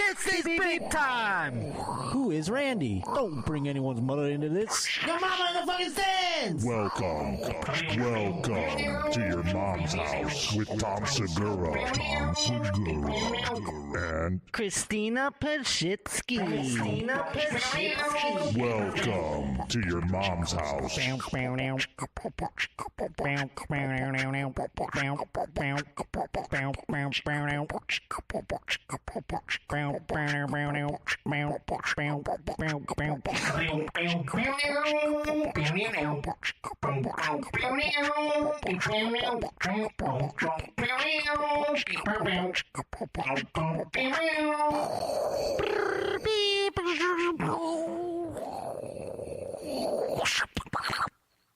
This is big time! Who is Randy? Don't bring anyone's mother into this. Your mama in the fucking stands! Welcome to your mom's house with Tom Segura, and Christina Pashitsky. welcome to your mom's house.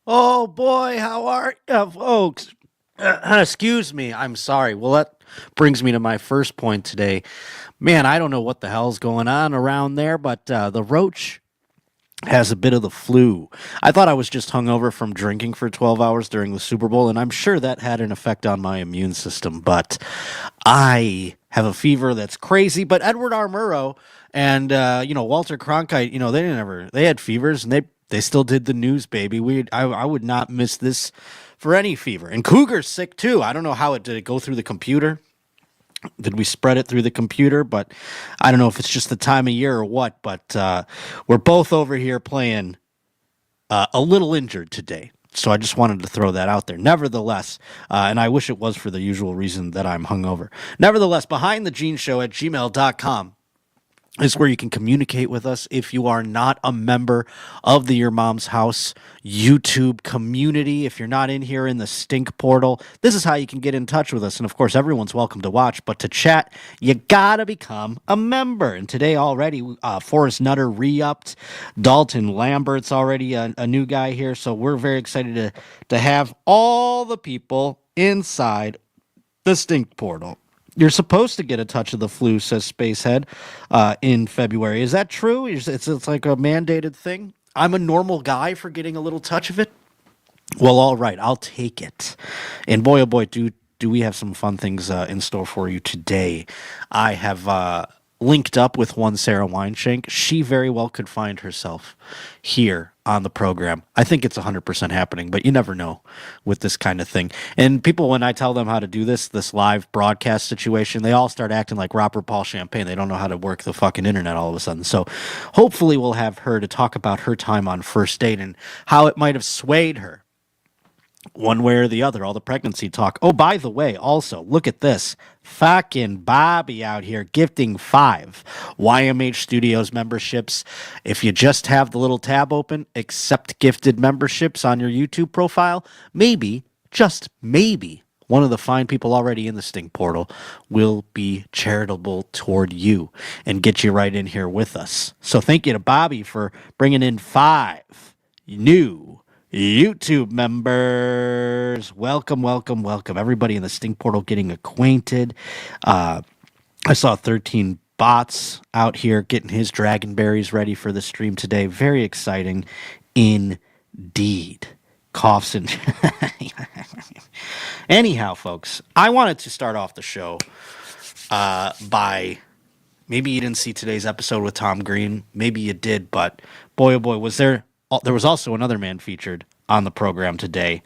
Oh boy, how are you, folks? Excuse me, I'm sorry. Well, that brings me to my first point today. Man, I don't know what the hell's going on around there, but the roach has a bit of the flu. I thought I was just hungover from drinking for 12 hours during the Super Bowl, and I'm sure that had an effect on my immune system, but I have a fever that's crazy. But Edward R. Murrow and Walter Cronkite, they had fevers, and they still did the news, baby. I would not miss this for any fever. And Cougar's sick too. I don't know how did it go through the computer? Did we spread it through the computer? But I don't know if it's just the time of year or what, but we're both over here playing a little injured today. So I just wanted to throw that out there. Nevertheless, and I wish it was for the usual reason that I'm hungover. Nevertheless, behindthegeneshow@gmail.com is where you can communicate with us if you are not a member of the Your Mom's House YouTube community. If you're not in here in the stink portal, this is how you can get in touch with us. And of course, everyone's welcome to watch, but to chat, you gotta become a member. And today already, Forrest Nutter re-upped. Dalton Lambert's already a new guy here. So we're very excited to have all the people inside the stink portal. You're supposed to get a touch of the flu, says Spacehead, in February. Is that true? It's like a mandated thing? I'm a normal guy for getting a little touch of it? Well, all right, I'll take it. And boy, oh boy, do we have some fun things in store for you today. I have linked up with one Sara Weinshenk. She very well could find herself here on the program. I think it's 100% happening, but you never know with this kind of thing. And people, when I tell them how to do this live broadcast situation, they all start acting like Robert Paul Champagne. They don't know how to work the fucking internet all of a sudden. So hopefully we'll have her to talk about her time on First Date and how it might have swayed her one way or the other, all the pregnancy talk. Oh, by the way, also, look at this. Fucking Bobby out here gifting 5 YMH Studios memberships. If you just have the little tab open, accept gifted memberships on your YouTube profile, maybe, just maybe, one of the fine people already in the stink portal will be charitable toward you and get you right in here with us. So thank you to Bobby for bringing in 5 new YouTube members. Welcome. Everybody in the stink portal getting acquainted. I saw 13 bots out here getting his dragonberries ready for the stream today. Very exciting indeed. Coughs and anyhow, folks, I wanted to start off the show by, maybe you didn't see today's episode with Tom Green. Maybe you did, but boy, oh boy, there was also another man featured on the program today.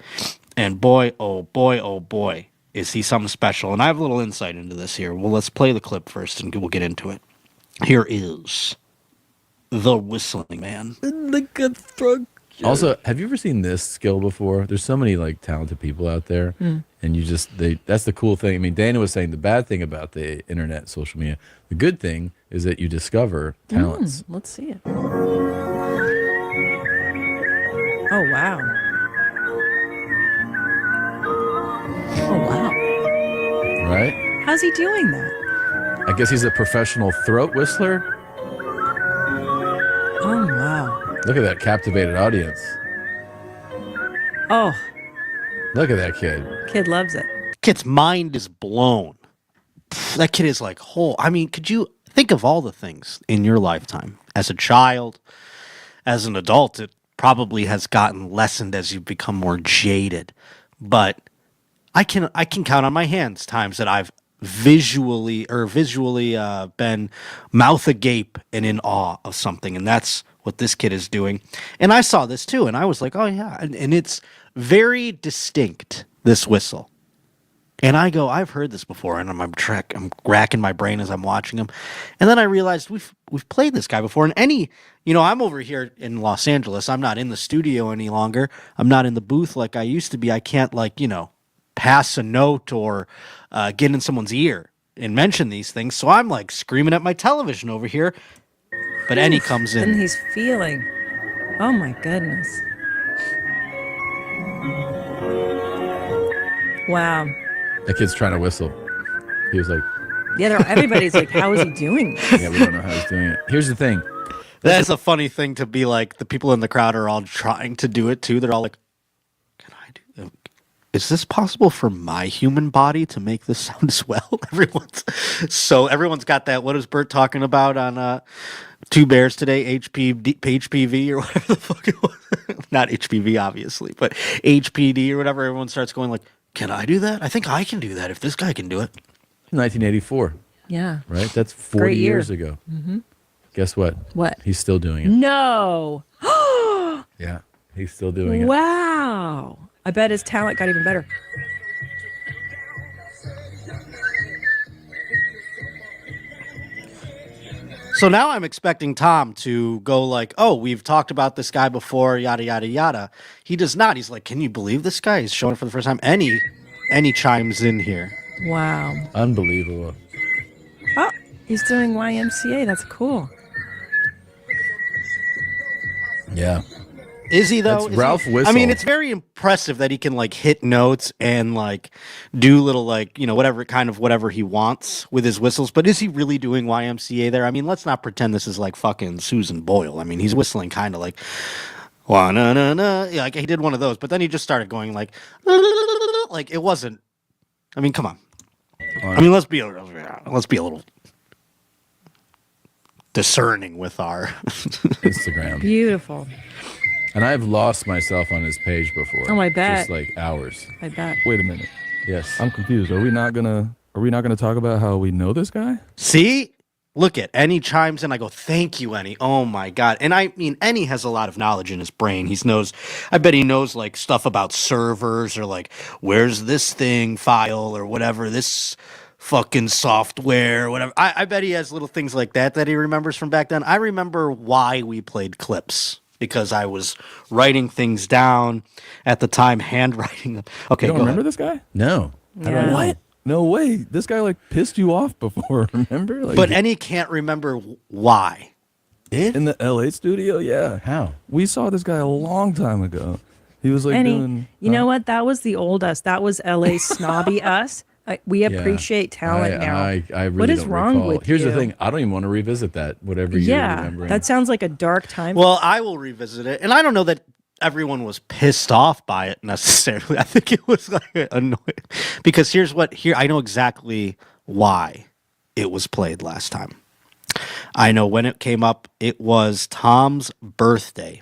And boy, oh boy, is he something special. And I have a little insight into this here. Well, let's play the clip first and we'll get into it. Here is the Whistling Man. The good throat. Also, have you ever seen this skill before? There's so many like talented people out there, and that's the cool thing. I mean, Dana was saying the bad thing about the internet, social media. The good thing is that you discover talents. Let's see it. Oh, wow. Oh, wow. Right? How's he doing that? I guess he's a professional throat whistler. Oh, wow. Look at that captivated audience. Oh. Look at that kid. Kid loves it. Kid's mind is blown. That kid is like whole. I mean, could you think of all the things in your lifetime as a child, as an adult? It probably has gotten lessened as you've become more jaded. But I can count on my hands times that I've visually been mouth agape and in awe of something, and that's what this kid is doing. And I saw this too, and I was like, oh yeah, and it's very distinct, this whistle. And I go, I've heard this before, and I'm racking my brain as I'm watching him, and then I realized we've played this guy before. And Enny, I'm over here in Los Angeles. I'm not in the studio any longer. I'm not in the booth like I used to be. I can't pass a note or get in someone's ear and mention these things. So I'm like screaming at my television over here. But Enny comes in. And he's feeling. Oh my goodness. Wow. That kid's trying to whistle. He was like, Yeah, everybody's like, how is he doing this? yeah, we don't know how he's doing it. Here's the thing. That's a funny thing to be like. The people in the crowd are all trying to do it too. They're all like, "Can I do? Is this possible for my human body to make this sound as well?" Everyone's got that. What is Bert talking about on Two Bears today? HPV or whatever the fuck it was. Not HPV, obviously, but HPD or whatever. Everyone starts going like, "Can I do that? I think I can do that if this guy can do it." 1984, Yeah. right? That's 40 Great year. years ago. Mm-hmm. Guess what? What? He's still doing it. No. Yeah, he's still doing it. Wow. I bet his talent got even better. So now I'm expecting Tom to go like, "Oh, we've talked about this guy before, yada, yada, yada." He does not. He's like, "Can you believe this guy? He's showing it for the first time." Enny chimes in here. Wow. Unbelievable. Oh, he's doing YMCA. That's cool. Yeah. Is he though? That's Ralph Whistle. I mean, it's very impressive that he can like hit notes and like do little whatever he wants with his whistles. But is he really doing YMCA there? I mean, let's not pretend this is like fucking Susan Boyle. I mean, he's whistling kind of like na na na. Yeah, like he did one of those, but then he just started going like it wasn't. I mean, come on. I mean, let's be a little discerning with our Instagram. Beautiful. And I've lost myself on his page before. Oh, I bet. Just like hours. I bet. Wait a minute. Yes. I'm confused. Are we not gonna talk about how we know this guy? See? Look at Enny chimes in. I go, "Thank you, Enny." Oh my God. And I mean, Enny has a lot of knowledge in his brain. I bet he knows like stuff about servers or like, where's this thing file or whatever, this fucking software, whatever. I bet he has little things like that he remembers from back then. I remember why we played clips because I was writing things down at the time, handwriting them. Okay, You don't go remember ahead. this guy? No. Yeah. What? No way. This guy like pissed you off before, remember? Like, But Enny can't remember why. in the LA studio, yeah. How? We saw this guy a long time ago. He was like Enny, doing you know what? That was the old us. That was LA snobby us. We appreciate talent now. I really What is don't wrong recall. with Here's you? the thing. I don't even want to revisit that, whatever you're Yeah, remembering. that sounds like a dark time. Well, I will revisit it, and I don't know that everyone was pissed off by it necessarily. I think it was like annoying because I know exactly why it was played last time. I know when it came up, it was Tom's birthday,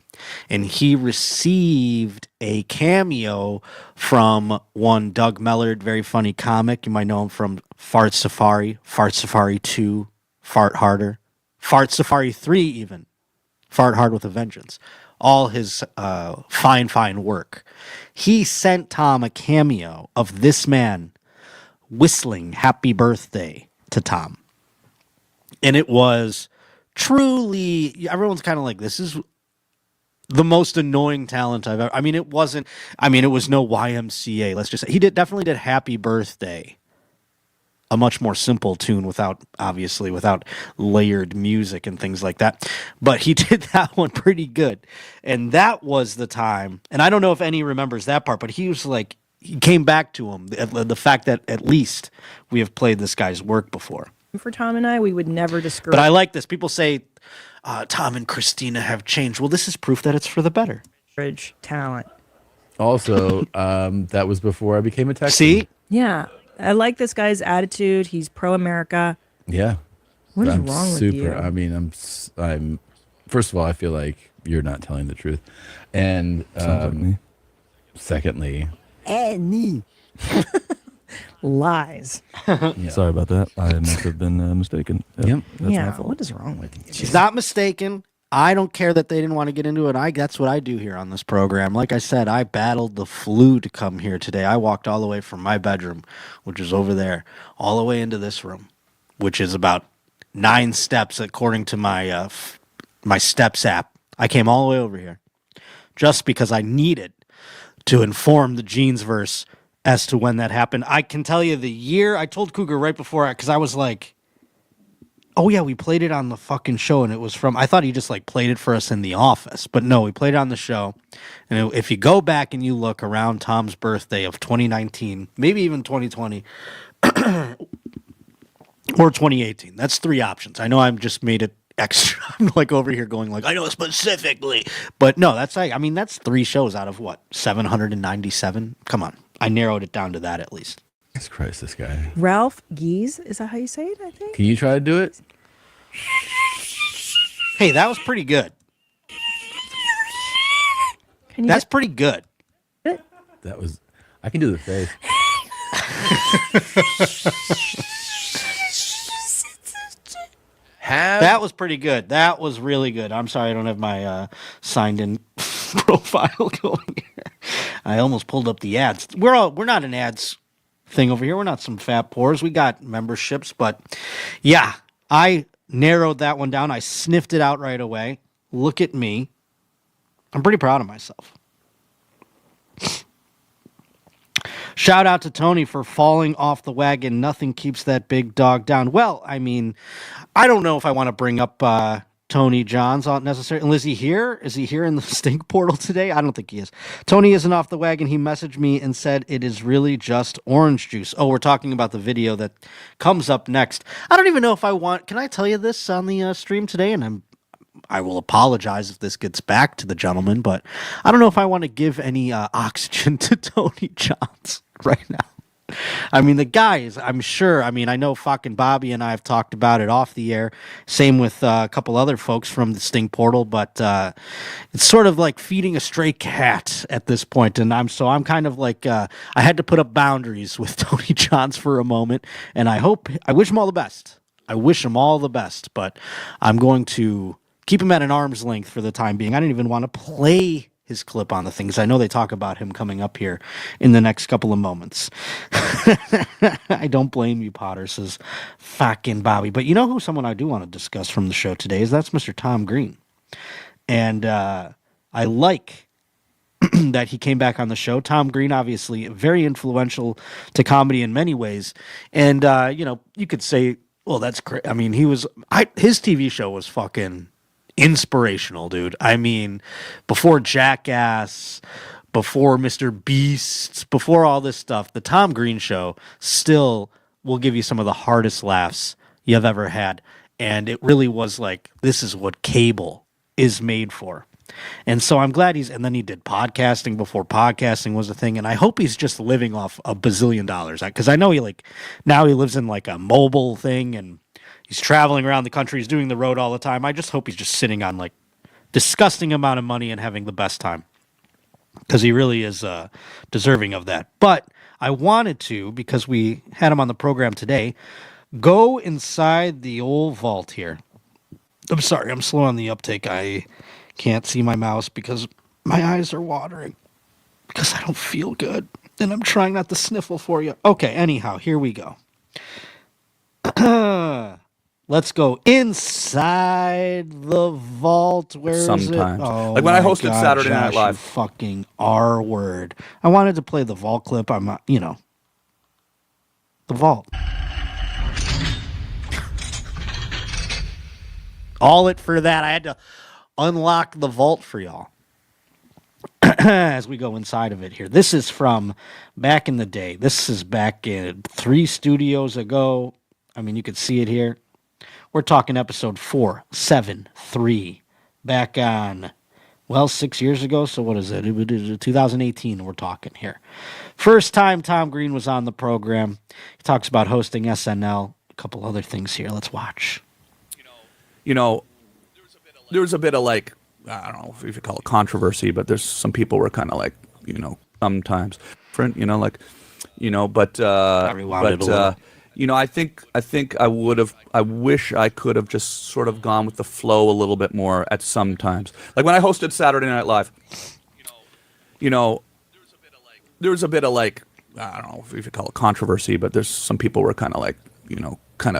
and he received a cameo from one Doug Mellard, very funny comic. You might know him from Fart Safari 2, Fart Harder, Fart Safari 3 even, Fart Hard with a Vengeance. All his fine work. He sent Tom a cameo of this man whistling "Happy Birthday" to Tom. And it was truly, everyone's kind of like, this is the most annoying talent I've ever. It was no YMCA. Let's just say he definitely did "Happy Birthday," a much more simple tune without layered music and things like that. But he did that one pretty good. And that was the time. And I don't know if Enny remembers that part, but he was like, he came back to him, the fact that at least we have played this guy's work before. For Tom and I, we would never discourage. But I like this. People say Tom and Christina have changed. Well, this is proof that it's for the better. Talent. Also, that was before I became a Texan. See? Yeah, I like this guy's attitude. He's pro-America. Yeah. What is I'm wrong with super, you? I'm. First of all, I feel like you're not telling the truth, and Sounds like me. secondly, Enny. Lies. Sorry about that. I must have been mistaken. Yep. That's my Yeah. fault. What is wrong with you? She's not mistaken. I don't care that they didn't want to get into it. That's what I do here on this program. Like I said, I battled the flu to come here today. I walked all the way from my bedroom, which is over there, all the way into this room, which is about 9 steps according to my my Steps app. I came all the way over here just because I needed to inform the Jeansverse as to when that happened. I can tell you the year. I told Cougar right before, because I was like, oh yeah, we played it on the fucking show, and it was from, I thought he just like played it for us in the office, but no, we played it on the show. And if you go back and you look around Tom's birthday of 2019, maybe even 2020, or 2018, that's 3 options. I know I've just made it extra. I'm like over here going like, I know specifically, but no, that's like, I mean, that's 3 shows out of what, 797? Come on. I narrowed it down to that at least. Jesus Christ, this guy. Ralph Gies, is that how you say it? I think. Can you try to do it? Hey, that was pretty good. Can you That's pretty good. That was. I can do the face. That was pretty good. That was really good. I'm sorry I don't have my signed in profile going here. I almost pulled up the ads. We're not an ads thing over here. We're not some fat pores. We got memberships, but yeah, I narrowed that one down. I sniffed it out right away. Look at me. I'm pretty proud of myself. Shout out to Tony for falling off the wagon. Nothing keeps that big dog down. Well, I mean, I don't know if I want to bring up Tony Johns necessarily. Is he here? Is he here in the stink portal today? I don't think he is. Tony isn't off the wagon. He messaged me and said it is really just orange juice. Oh, we're talking about the video that comes up next. I don't even know if I want. Can I tell you this on the stream today? And I will apologize if this gets back to the gentleman, but I don't know if I want to give any oxygen to Tony Johns right now. I mean, the guy is, I'm sure, I mean, I know fucking Bobby and I have talked about it off the air. Same with a couple other folks from the Stink Portal, but it's sort of like feeding a stray cat at this point. And I'm kind of like, I had to put up boundaries with Tony Johns for a moment. And I wish him all the best. I wish him all the best, but I'm going to keep him at an arm's length for the time being. I didn't even want to play his clip on the things. I know they talk about him coming up here in the next couple of moments. I don't blame you, Potter, says fucking Bobby. But you know who someone I do want to discuss from the show today is that's Mr. Tom Green. And I like that he came back on the show. Tom Green, obviously, very influential to comedy in many ways. And, you could say, well, that's great. I mean, his TV show was fucking inspirational, dude. I mean, before Jackass, before Mr. Beast, before all this stuff, the Tom Green show still will give you some of the hardest laughs you've ever had. And it really was like, this is what cable is made for. And so I'm glad and then he did podcasting before podcasting was a thing. And I hope he's just living off $1 bazillion, because I know now he lives in like a mobile thing and he's traveling around the country. He's doing the road all the time. I just hope he's just sitting on like disgusting amount of money and having the best time, because he really is deserving of that. But I wanted to, because we had him on the program today, go inside the old vault here. I'm sorry, I'm slow on the uptake. I can't see my mouse because my eyes are watering because I don't feel good. And I'm trying not to sniffle for you. Okay, anyhow, here we go. Let's go inside the vault. Where is it? Oh, like when I hosted God, Saturday Josh, Night Live. you fucking R word. I wanted to play the vault clip. The vault. All it for that. I had to unlock the vault for y'all as we go inside of it here. This is from back in the day. This is back in 3 studios ago. I mean, you could see it here. We're talking episode 473 back on, 6 years ago. So what is it? It was 2018 we're talking here. First time Tom Green was on the program. He talks about hosting SNL, a couple other things here. Let's watch. There was a bit of like, I don't know if you could call it controversy, but there's some people were kind of like, sometimes different, like But rewound it a little. I think I would have. I wish I could have just sort of gone with the flow a little bit more at some times. Like when I hosted Saturday Night Live, there was a bit of like, I don't know if you could call it controversy, but there's some people were kind of like, I don't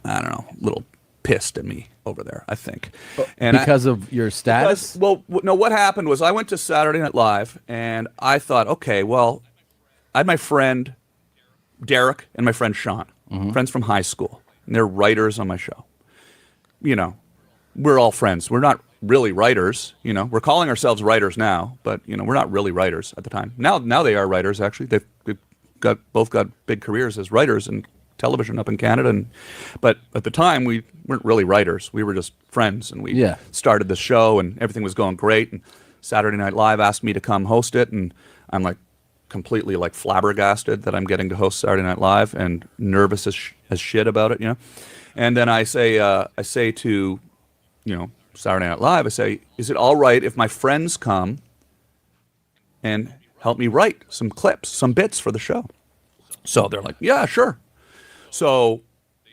know, a little pissed at me over there, I think. And because of your status? No, what happened was I went to Saturday Night Live and I thought, okay, well, I had my friend Derek and my friend Sean, friends from high school, and they're writers on my show. We're all friends. We're not really writers, We're calling ourselves writers now, but we're not really writers at the time. Now they are writers. Actually, they've both got big careers as writers in television up in Canada. But at the time, we weren't really writers. We were just friends, and we started the show, and everything was going great. And Saturday Night Live asked me to come host it, and I'm like completely like flabbergasted that I'm getting to host Saturday Night Live, and nervous as shit about it, And then I say to, Saturday Night Live, I say, is it all right if my friends come and help me write some clips, some bits for the show? So they're like, yeah, sure. So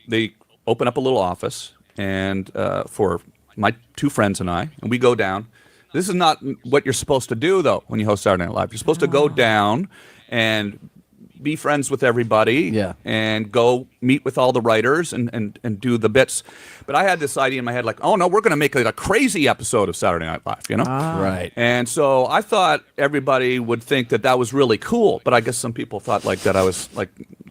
they open up a little office and for my two friends and I, and we go down. This is not what you're supposed to do, though, when you host Saturday Night Live. You're supposed to go down and be friends with everybody and go meet with all the writers and do the bits. But I had this idea in my head, like, oh, no, we're going to make it a crazy episode of Saturday Night Live, Right. And so I thought everybody would think that was really cool. But I guess some people thought like that I was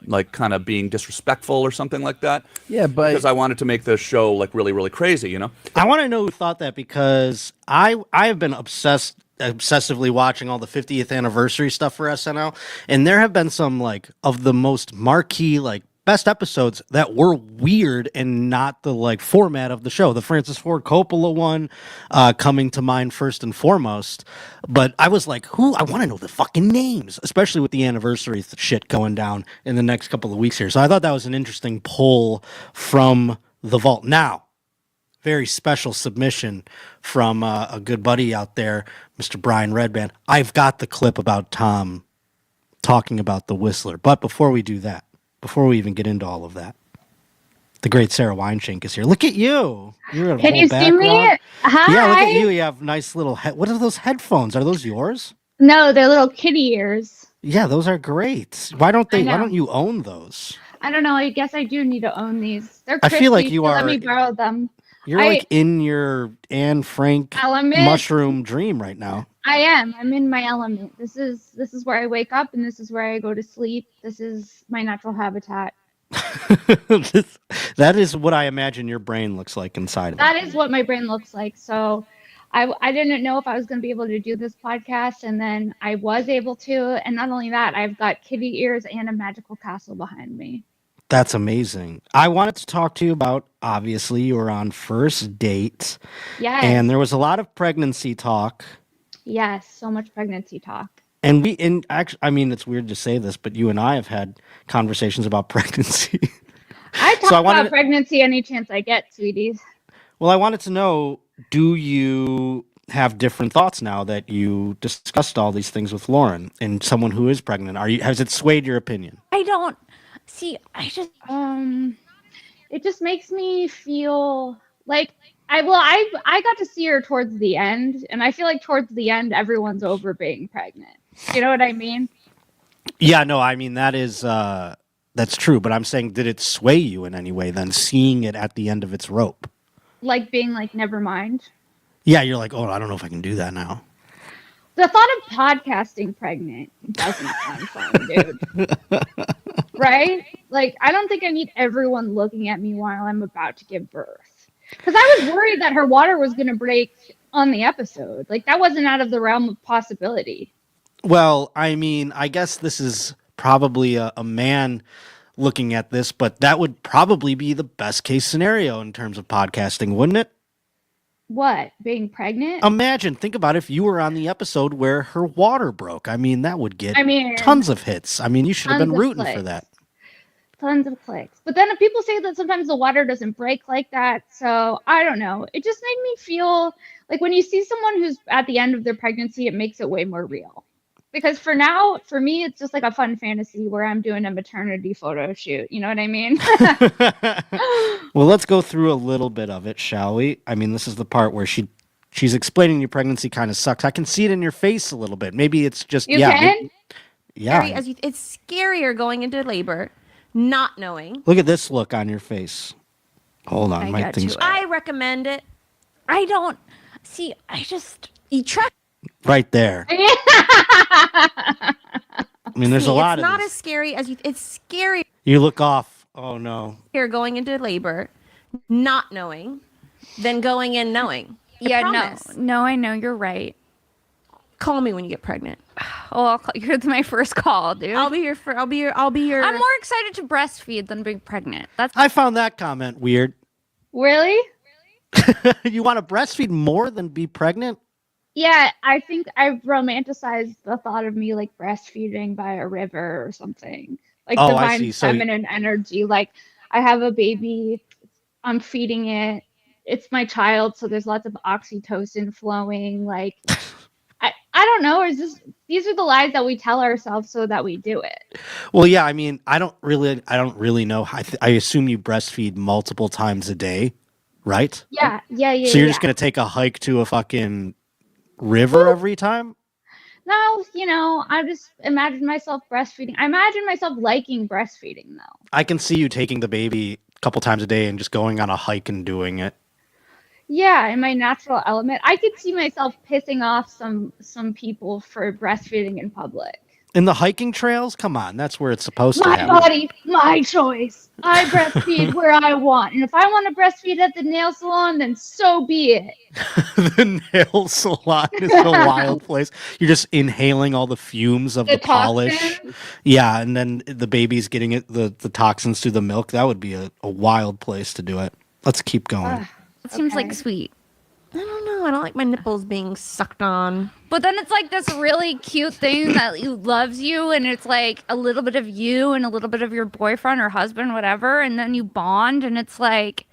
like kind of being disrespectful or something like that. Yeah, but because I wanted to make the show like really, really crazy, I want to know who thought that, because I have been obsessively watching all the 50th anniversary stuff for SNL, and there have been some like of the most marquee like best episodes that were weird and not the like format of the show. The Francis Ford Coppola one coming to mind first and foremost. But I was like, I want to know the fucking names, especially with the anniversary shit going down in the next couple of weeks here. So I thought that was an interesting pull from the vault. Now, very special submission from a good buddy out there, Mr. Brian Redband. I've got the clip about Tom talking about the Whistler. But before we do that, before we even get into all of that, the great Sara Weinshenk is here. Look at you. You're Can you see me? Hi. Yeah, look at you. You have nice little what are those headphones? Are those yours? No, they're little kitty ears. Yeah, those are great. Why don't you own those? I don't know. I guess I do need to own these. They're I crispy, feel like you so are. Let me borrow them. You're like in your Anne Frank element. Mushroom dream right now. I am. I'm in my element. This is where I wake up, and this is where I go to sleep. This is my natural habitat. That is what I imagine your brain looks like inside of it. That is what my brain looks like. So I didn't know if I was going to be able to do this podcast, and then I was able to. And not only that, I've got kitty ears and a magical castle behind me. That's amazing. I wanted to talk to you about, obviously, you were on first date. Yes. And there was a lot of pregnancy talk. Yes, so much pregnancy talk. And actually, I mean, it's weird to say this, but you and I have had conversations about pregnancy. I talk about pregnancy any chance I get, sweeties. Well, I wanted to know, do you have different thoughts now that you discussed all these things with Lauren and someone who is pregnant? Has it swayed your opinion? I don't see. I just it just makes me feel like I got to see her towards the end, and I feel like towards the end everyone's over being pregnant. You know what I mean? Yeah, no, I mean that's true, but I'm saying, did it sway you in any way then, seeing it at the end of its rope? Like being like, never mind. Yeah, you're like, oh, I don't know if I can do that now. The thought of podcasting pregnant doesn't sound fun, dude. Right? Like, I don't think I need everyone looking at me while I'm about to give birth. Because I was worried that her water was going to break on the episode. Like, that wasn't out of the realm of possibility. Well, I mean, I guess this is probably a man looking at this, but that would probably be the best case scenario in terms of podcasting, wouldn't it? What? Being pregnant? Think about if you were on the episode where her water broke. I mean, that would get tons of hits. I mean, you should have been rooting for that. Tons of clicks. But then people say that sometimes the water doesn't break like that. So I don't know. It just made me feel like when you see someone who's at the end of their pregnancy, it makes it way more real. Because for now, for me, it's just like a fun fantasy where I'm doing a maternity photo shoot. You know what I mean? Well, let's go through a little bit of it, shall we? I mean, this is the part where she's explaining your pregnancy kind of sucks. I can see it in your face a little bit. Maybe it's just You can? yeah. It's scarier going into labor, not knowing. Look at this look on your face. Hold on, my thing's I recommend it. I don't see. You trust. right there. I mean, there's a lot It's of not this. as scary as you. It's scarier You look off. Oh no. going into labor, not knowing, than going in knowing. I promise. No, I know you're right. Call me when you get pregnant. Oh, you're my first call, dude. I'll be your. I'm more excited to breastfeed than being pregnant. That's I found that comment weird. Really? You want to breastfeed more than be pregnant? Yeah, I think I've romanticized the thought of me like breastfeeding by a river or something. Like Oh, I divine see. So feminine energy. Like I have a baby, I'm feeding it. It's my child, so there's lots of oxytocin flowing. Like I don't know. These are the lies that we tell ourselves so that we do it. Well, yeah. I mean, I don't really know. I assume you breastfeed multiple times a day, right? Yeah. So you're just gonna take a hike to a fucking river every time? No, I just imagine myself breastfeeding. I imagine myself liking breastfeeding though. I can see you taking the baby a couple times a day and just going on a hike and doing it. Yeah, in my natural element. I could see myself pissing off some people for breastfeeding in public. In the hiking trails? Come on, that's where it's supposed to My happen. body, my choice. I breastfeed where I want. And if I want to breastfeed at the nail salon, then so be it. The nail salon is a wild place. You're just inhaling all the fumes of the polish. toxins. Yeah, and then the baby's getting the toxins through the milk. That would be a wild place to do it. Let's keep going. it seems like Okay. sweet. I don't know. I don't like my nipples being sucked on. But then it's like this really cute thing that loves you, and it's like a little bit of you and a little bit of your boyfriend or husband, whatever, and then you bond, and it's like,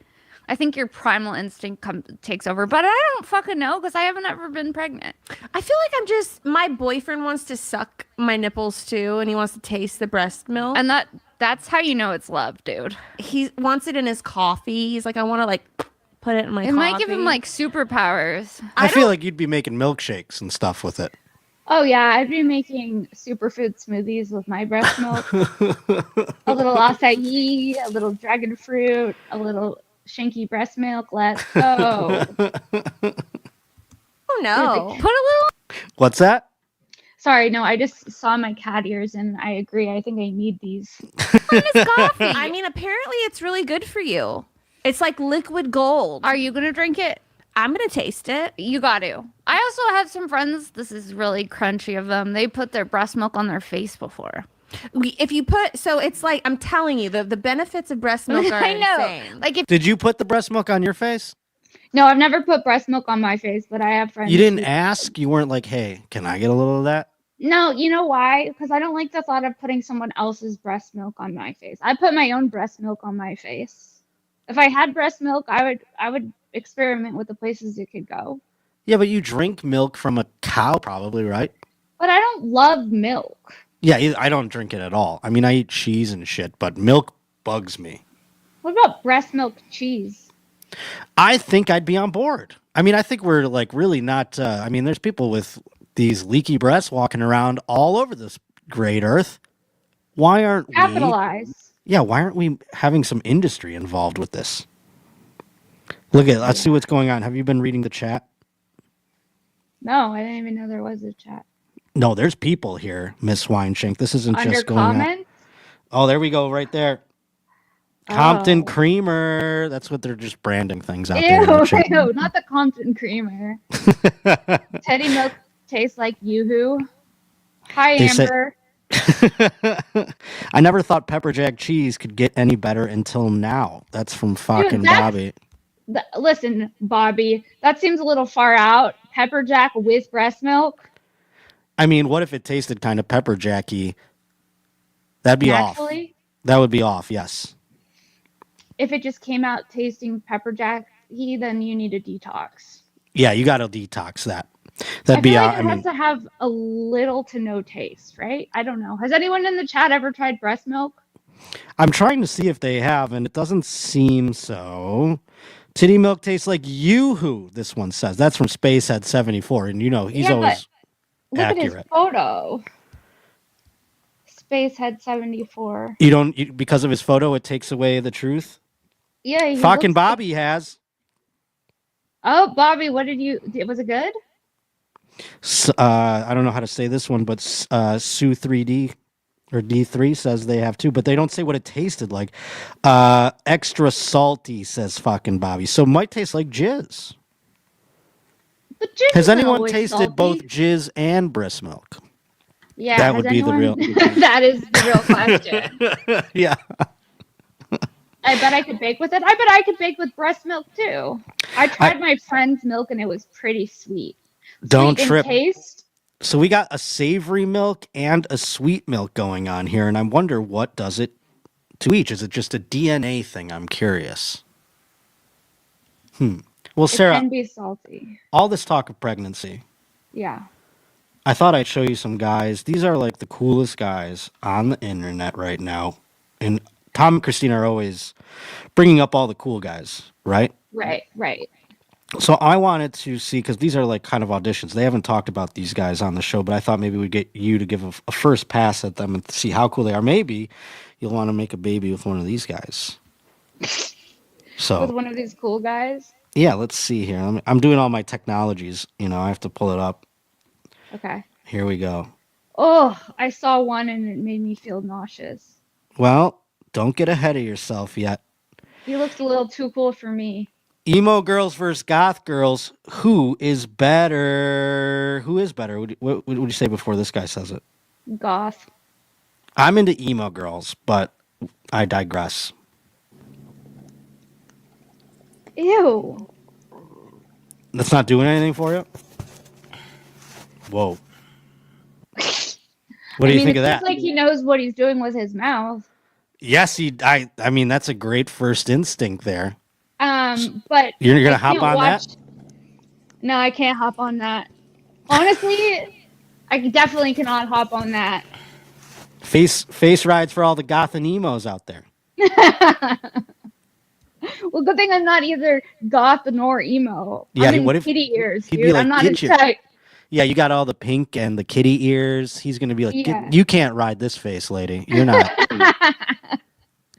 I think your primal instinct takes over. But I don't fucking know because I haven't ever been pregnant. I feel like my boyfriend wants to suck my nipples too, and he wants to taste the breast milk. And that's how you know it's love, dude. He wants it in his coffee. He's like, I want to like put it in my It coffee. might give him like superpowers. I feel like you'd be making milkshakes and stuff with it. Oh yeah, I'd be making superfood smoothies with my breast milk. A little acai, a little dragon fruit, a little Shenky breast milk. Let's go. Oh no. Put a little. What's that? Sorry, no, I just saw my cat ears and I agree. I think I need these. Coffee. I mean, apparently it's really good for you. It's like liquid gold. Are you gonna drink it? I'm gonna taste it. You got to. I also have some friends. This is really crunchy of them. They put their breast milk on their face before. If you so it's like I'm telling you, the benefits of breast milk are I know. insane. Like if Did you put the breast milk on your face? No, I've never put breast milk on my face, but I have friends. You didn't who- ask? You weren't like, hey, can I get a little of that? No, you know why? Because I don't like the thought of putting someone else's breast milk on my face. I put my own breast milk on my face. If I had breast milk, I would experiment with the places it could go. Yeah, but you drink milk from a cow probably, right? But I don't love milk. Yeah, I don't drink it at all. I mean, I eat cheese and shit, but milk bugs me. What about breast milk cheese? I think I'd be on board. I mean, I think we're like really not. I mean, there's people with these leaky breasts walking around all over this great earth. Why aren't we? Capitalize. Yeah, why aren't we having some industry involved with this? Let's see what's going on. Have you been reading the chat? No, I didn't even know there was a chat. No, there's people here, Miss Weinshenk. This isn't Under just going on. comments? Oh, there we go, right there. Compton Oh. Creamer. That's what they're just branding things out there. in the Ew, chat. ew, not the Compton creamer. Teddy milk tastes like yoo-hoo. Hi, They say- Amber. I never thought pepper jack cheese could get any better until now. That's from fucking that's- Bobby. Listen, Bobby, that seems a little far out. Pepper jack with breast milk? I mean, what if it tasted kind of pepper jacky? That'd be off. Naturally? That would be off, yes. If it just came out tasting pepper jacky, then you need a detox. Yeah, you got to detox that. That'd I be, feel like I it mean, has to have a little to no taste, right? I don't know. Has anyone in the chat ever tried breast milk? I'm trying to see if they have, and it doesn't seem so. Titty milk tastes like Yoo-hoo, this one says. That's from Spacehead74, and he's Yeah, but always look at his accurate. photo. Spacehead 74. You don't, because of his photo, it takes away the truth? Yeah, he Fucking looks like- Bobby has. Oh, Bobby, was it good? I don't know how to say this one, but Sue3D or D3 says they have too, but they don't say what it tasted like. Extra salty, says fucking Bobby. So it might taste like jizz. But jizz Has isn't anyone always tasted salty. both jizz and breast milk? Yeah, That has would be the anyone- real- That is the real question. Yeah. I bet I could bake with it. I bet I could bake with breast milk too. I tried my friend's milk and it was pretty sweet. Don't Sweet in trip. taste. So we got a savory milk and a sweet milk going on here, and I wonder what does it to each. Is it just a DNA thing? I'm curious. Well, It Sarah, can be salty. all this talk of pregnancy, Yeah. I thought I'd show you some guys. These are like the coolest guys on the internet right now. And Tom and Christina are always bringing up all the cool guys, right? Right. So I wanted to see, because these are like kind of auditions. They haven't talked about these guys on the show, but I thought maybe we'd get you to give a first pass at them and see how cool they are. Maybe you'll want to make a baby with one of these guys. With So, one of these cool guys. yeah, let's see here. I'm doing all my technologies. I have to pull it up. Okay. Here we go. Oh, I saw one and it made me feel nauseous. Well, don't get ahead of yourself yet. He looks a little too cool for me. Emo girls versus goth girls. Who is better? Who is better? What would you say before this guy says it? Goth. I'm into emo girls, but I digress. Ew. That's not doing anything for you? Whoa. What do you think it of that? seems like he knows what he's doing with his mouth. Yes, I mean, that's a great first instinct there. But You're going to I hop can't on watch- that? No, I can't hop on that. Honestly, I definitely cannot hop on that. Face rides for all the goth and emos out there. Well, good thing I'm not either goth nor emo. Yeah, I'm in what if- kitty ears, he'd be dude. like, I'm not "Get his you." type. Yeah, you got all the pink and the kitty ears. He's going to be like, Yeah. you can't ride this face, lady. You're not.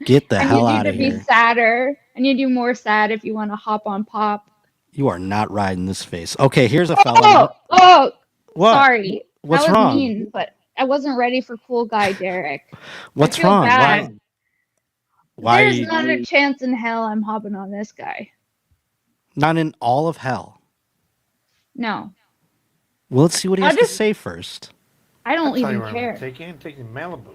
Get the hell out I of need to here. be sadder. I need to do more sad if you want to hop on pop. You are not riding this face. Okay, here's a fella. Oh, What? sorry. What's that was wrong? mean, but I wasn't ready for cool guy Derek. What's I feel wrong? bad. Why are There's you not a chance in hell I'm hopping on this guy. not in all of hell? No, Well, let's see what he I'll has to just- say first. I don't I'll tell you even where I'm care. gonna take you. I'm gonna take you to Malibu.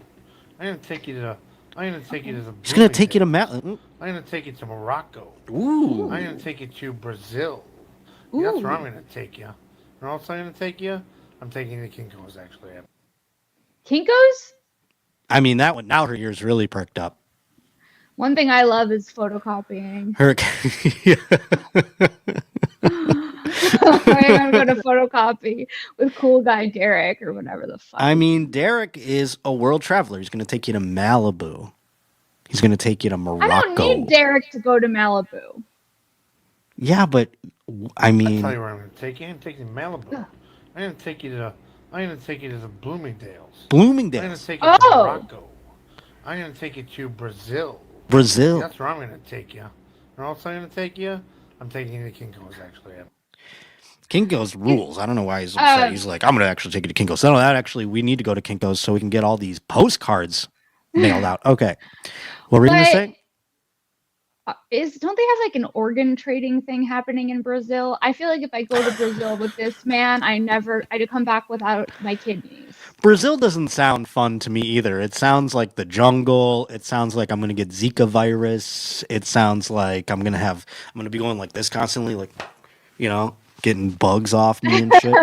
I'm gonna take you to. I'm gonna take you to the. He's going to take you to Bloomingdale's. Mal. I'm gonna take you to Morocco. Ooh. I'm gonna take you to Brazil. That's where I'm gonna take you. Where else I'm gonna take you? I'm taking you to Kinko's actually. Kinko's? I mean, that one, now her ears really perked up. One thing I love is photocopying. Her. I'm going to photocopy with cool guy Derek or whatever the fuck. I mean, Derek is a world traveler. He's going to take you to Malibu. He's going to take you to Morocco. I don't need Derek to go to Malibu. Yeah, but I mean, I'll tell you where I'm gonna take you. I'm taking you to Malibu. I'm gonna take you to. I'm gonna take you to the Bloomingdale's. I'm gonna Bloomingdale's, take you to Oh. Morocco. I'm gonna take you to Brazil. Brazil. That's where I'm gonna take you. Where else I'm gonna take you? I'm taking you to Kinko's actually. Kinko's rules. I don't know why he's upset. He's like, I'm going to actually take you to Kinko's. No, that actually, we need to go to Kinko's so we can get all these postcards mailed out. Okay. What were you going to say? Don't they have like an organ trading thing happening in Brazil? I feel like if I go to Brazil with this man, I'd come back without my kidneys. Brazil doesn't sound fun to me either. It sounds like the jungle. It sounds like I'm going to get Zika virus. It sounds like I'm going to be going like this constantly, like, getting bugs off me and shit.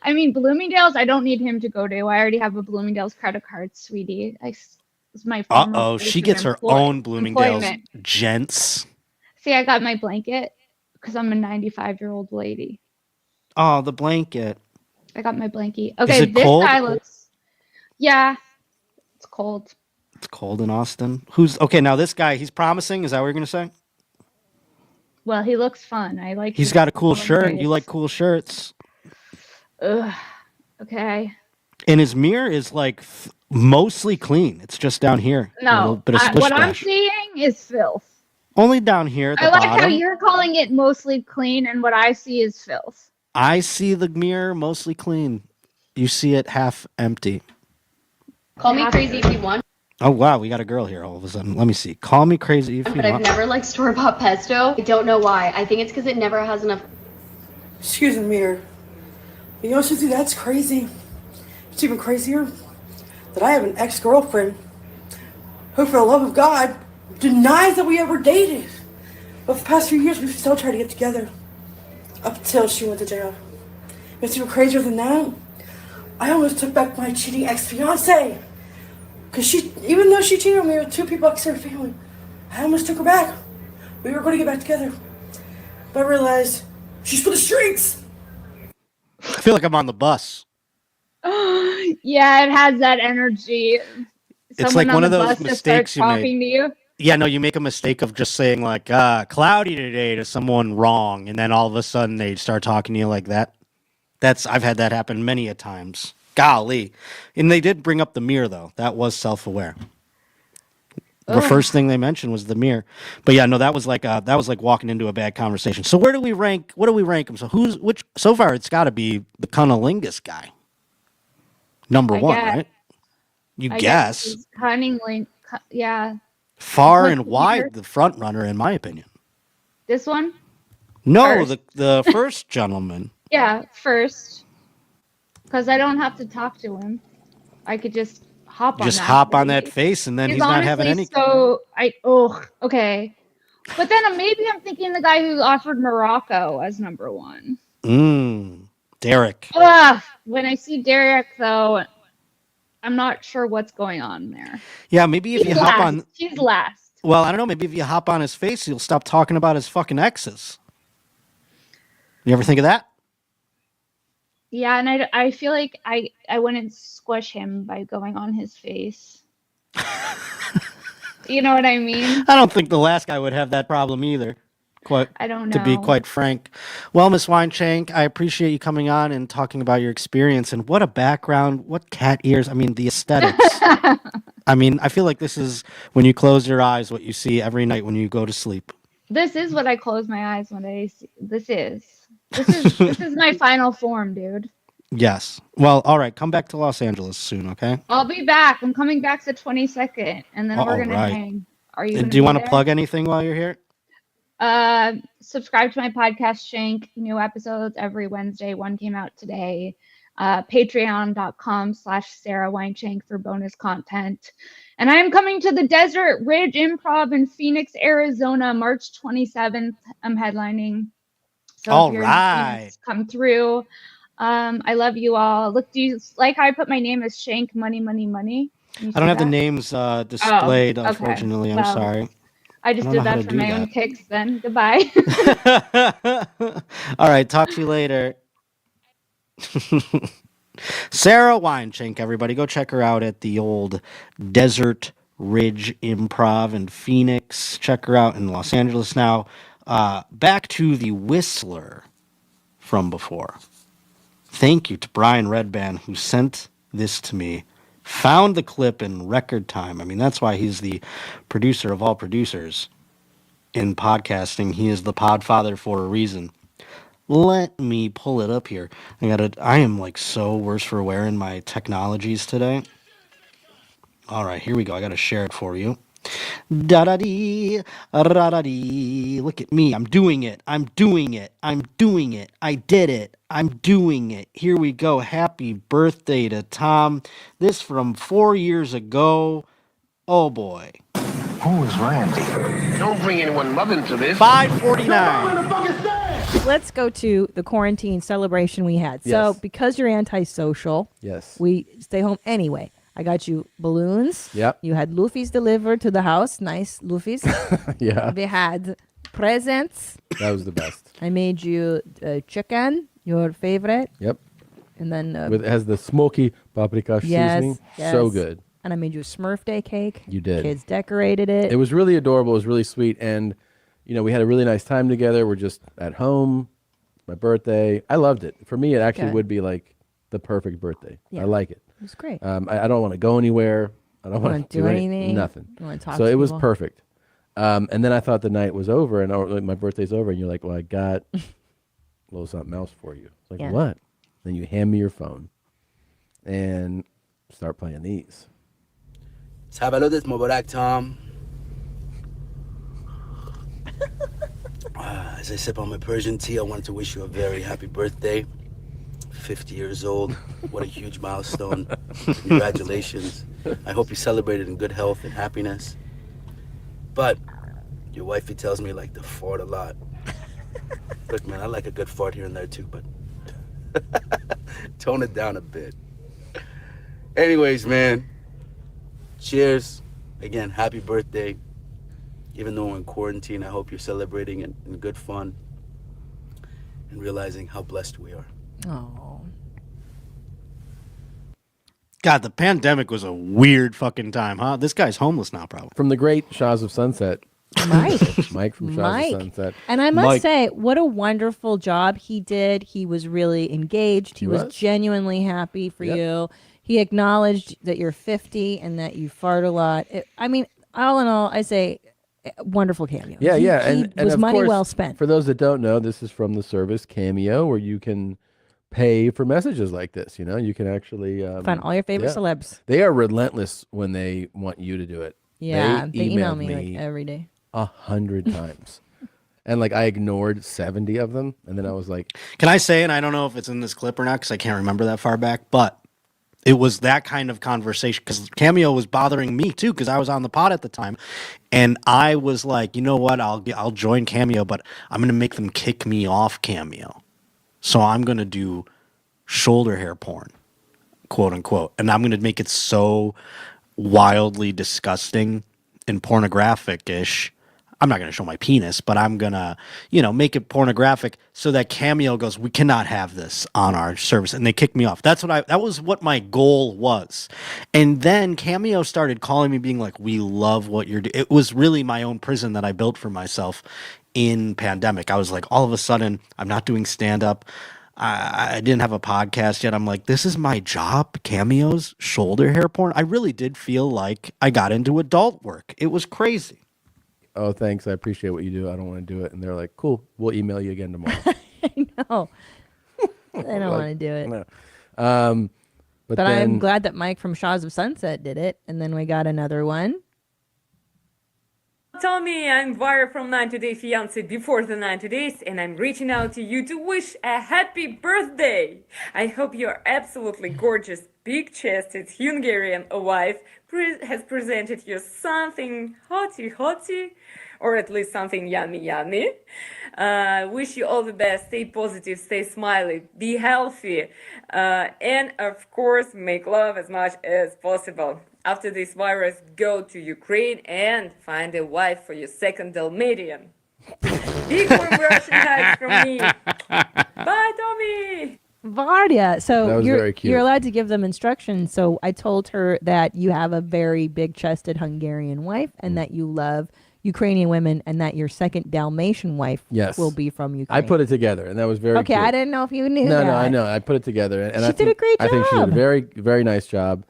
I mean, Bloomingdale's, I don't need him to go to. I already have a Bloomingdale's credit card, sweetie. It's my former Uh-oh, place she of gets her own Bloomingdale's, employment. gents. See, I got my blanket because I'm a 95-year-old lady. Oh, the blanket. I got my blankie. Okay, it this cold? guy looks. Yeah, it's cold. It's cold in Austin. Who's okay? Now this guy, he's promising. Is that what you're gonna say? Well, he looks fun. I like. He's his got a cool color shirt. grades. You like cool shirts. Ugh. Okay. And his mirror is like mostly clean. It's just down here. A little No, bit of splish what I'm splash. seeing is filth. Only down here at the I like bottom. how you're calling it mostly clean, and what I see is filth. I see the mirror mostly clean. You see it half empty. Call me crazy if you want, Oh wow, we got a girl here all of a sudden. Let me see. Call me crazy if you but I've want. never liked store-bought pesto. I don't know why. I think it's because it never has enough. Excuse me, Mir. You know, Susie, that's crazy. It's even crazier that I have an ex-girlfriend who, for the love of God, denies that we ever dated. But for the past few years, we've still tried to get together. Up until she went to jail. It's even crazier than that. I almost took back my cheating ex-fiance. Because she, even though she cheated on me with two people outside her family, I almost took her back. We were going to get back together. But I realized she's for the streets. I feel like I'm on the bus. Yeah, it has that energy. It's Someone like one on of the those bus just mistakes starts you make. talking to you. Yeah, no, you make a mistake of just saying like cloudy today to someone wrong, and then all of a sudden they start talking to you like that. I've had that happen many a times. Golly. And they did bring up the mirror though. That was self-aware. The Ugh. first thing they mentioned was the mirror. But yeah, no, that was like walking into a bad conversation. So where do we rank? What do we rank them? So which so far it's got to be the cunnilingus guy. Number I one, guess. right? You I guess. he's cunningly, yeah. Far What's and the wide leader? the front runner in my opinion. This one? No, First. the first gentleman. Yeah, first. Because I don't have to talk to him. I could just hop on Just that. hop on that face and then he's not having any. Okay. But then maybe I'm thinking the guy who offered Morocco as number one. Derek. Ugh, when I see Derek, though, I'm not sure what's going on there. Yeah, maybe if He's you hop last. on. He's last. Well, I don't know. Maybe if you hop on his face, he'll stop talking about his fucking exes. You ever think of that? Yeah, and I feel like I wouldn't squish him by going on his face. You know what I mean? I don't think the last guy would have that problem either. I don't To be know. quite frank. Well, Miss Weinshenk, I appreciate you coming on and talking about your experience and what a background, what cat ears. I mean, the aesthetics. I mean, I feel like this is when you close your eyes, what you see every night when you go to sleep. This is what I close my eyes when I see. This is my final form, dude. Yes. Well, all right. Come back to Los Angeles soon, okay? I'll be back. I'm coming back the 22nd, and then we're gonna Alright. hang. Are you? And gonna do you be want to there? plug anything while you're here? Subscribe to my podcast, Shenk. New episodes every Wednesday. One came out today. Patreon.com/Sara Weinshenk for bonus content. And I am coming to the Desert Ridge Improv in Phoenix, Arizona, March 27th. I'm headlining. So All if you're in right. Phoenix, come through. I love you all. Look, do you like how I put my name as Shenk Money Money Money? Can you I don't see have the that? names displayed, okay. unfortunately. I'm Well, sorry. I just I don't did know how that to for do my own that. kicks then. Goodbye. All right. Talk to you later. Sara Weinshenk, everybody. Go check her out at the old Desert Ridge Improv in Phoenix. Check her out in Los Angeles now. Back to the Whistler from before. Thank you to Brian Redband, who sent this to me. Found the clip in record time. I mean, that's why he's the producer of all producers in podcasting. He is the podfather for a reason. Let me pull it up here. I am like so worse for wear in my technologies today. All right, here we go. I gotta share it for you. Da-da-dee, da-da-dee. Look at me. I'm doing it. I'm doing it. I'm doing it. I did it. I'm doing it. Here we go. Happy birthday to Tom. This from 4 years ago. Oh boy. Who is Randy? Don't bring anyone love into this. 5:49. Let's go to the quarantine celebration we had. So Yes. because you're antisocial, Yes. we stay home anyway. I got you balloons. Yep. You had Luffy's delivered to the house. Nice Luffy's. Yeah. We had presents. That was the best. I made you chicken Your favorite? Yep. And then It has the smoky paprika seasoning. So good. And I made you a Smurf Day cake. You did. Kids decorated it. It was really adorable. It was really sweet. And, we had a really nice time together. We're just at home. My birthday. I loved it. For me, it actually Good. would be like the perfect birthday. Yeah. I like it. It was great. I don't want to go anywhere. I don't want to do anything. Nothing. You wanna talk so to it was people. perfect. And then I thought the night was over and my birthday's over. And you're like, well, I got a little something else for you. It's like, Yeah. what? Then you hand me your phone and start playing these. Sabaludes Mobarak, Tom. As I sip on my Persian tea, I wanted to wish you a very happy birthday. 50 years old. What a huge milestone. Congratulations. I hope you celebrated in good health and happiness. But your wifey tells me you like to fart a lot. Look, man, I like a good fart here and there too, but tone it down a bit. Anyways, man, cheers. Again, happy birthday. Even though we're in quarantine, I hope you're celebrating in good fun and realizing how blessed we are. Oh. God, the pandemic was a weird fucking time, huh? This guy's homeless now, probably. From the great Shahs of Sunset. Mike from Shahs of Sunset. And I must say, what a wonderful job he did. He was really engaged. He was genuinely happy for you. He acknowledged that you're 50 and that you fart a lot. All in all, I say wonderful cameo. Yeah, He and was of money course, well spent. For those that don't know, this is from the service Cameo, where you can pay for messages like this. You can actually Find all your favorite celebs. They are relentless when they want you to do it. Yeah, they email emailed me like every day. 100 times. And I ignored 70 of them, and then I was like, Can I say, and I don't know if it's in this clip or not because I can't remember that far back, but it was that kind of conversation because Cameo was bothering me too because I was on the pod at the time, and I was like, you know what, I'll join Cameo, but I'm gonna make them kick me off Cameo, so I'm gonna do shoulder hair porn, quote unquote, and I'm gonna make it so wildly disgusting and pornographic-ish. I'm not going to show my penis, but I'm going to, make it pornographic so that Cameo goes, we cannot have this on our service. And they kicked me off. That was what my goal was. And then Cameo started calling me being like, we love what you're doing. It was really my own prison that I built for myself in pandemic. I was like, all of a sudden, I'm not doing stand-up. I didn't have a podcast yet. I'm like, this is my job, Cameo's shoulder hair porn. I really did feel like I got into adult work. It was crazy. oh, thanks, I appreciate what you do. I don't want to do it. And they're like, cool, we'll email you again tomorrow. No. I don't want to do it. No. But I'm then, glad that Mike from Shahs of Sunset did it. And then we got another one. Tommy, I'm Vara from 90 Day Fiancé before the 90 days, and I'm reaching out to you to wish a happy birthday. I hope your absolutely gorgeous, big-chested Hungarian wife has presented you something hotty, or at least something yummy. Wish you all the best. Stay positive, stay smiley, be healthy, and of course, make love as much as possible. After this virus, go to Ukraine and find a wife for your second Dalmatian. Big warm Russian hugs from me. Bye, Tommy. Varya. So That was very cute. you're allowed to give them instructions. So I told her that you have a very big-chested Hungarian wife and that you love Ukrainian women and that your second Dalmatian wife Yes. will be from Ukraine. I put it together, and that was very Okay, cute. I didn't know if you knew No, that. no, I know. I put it together, and She did a great I think she did a job. very, very nice job.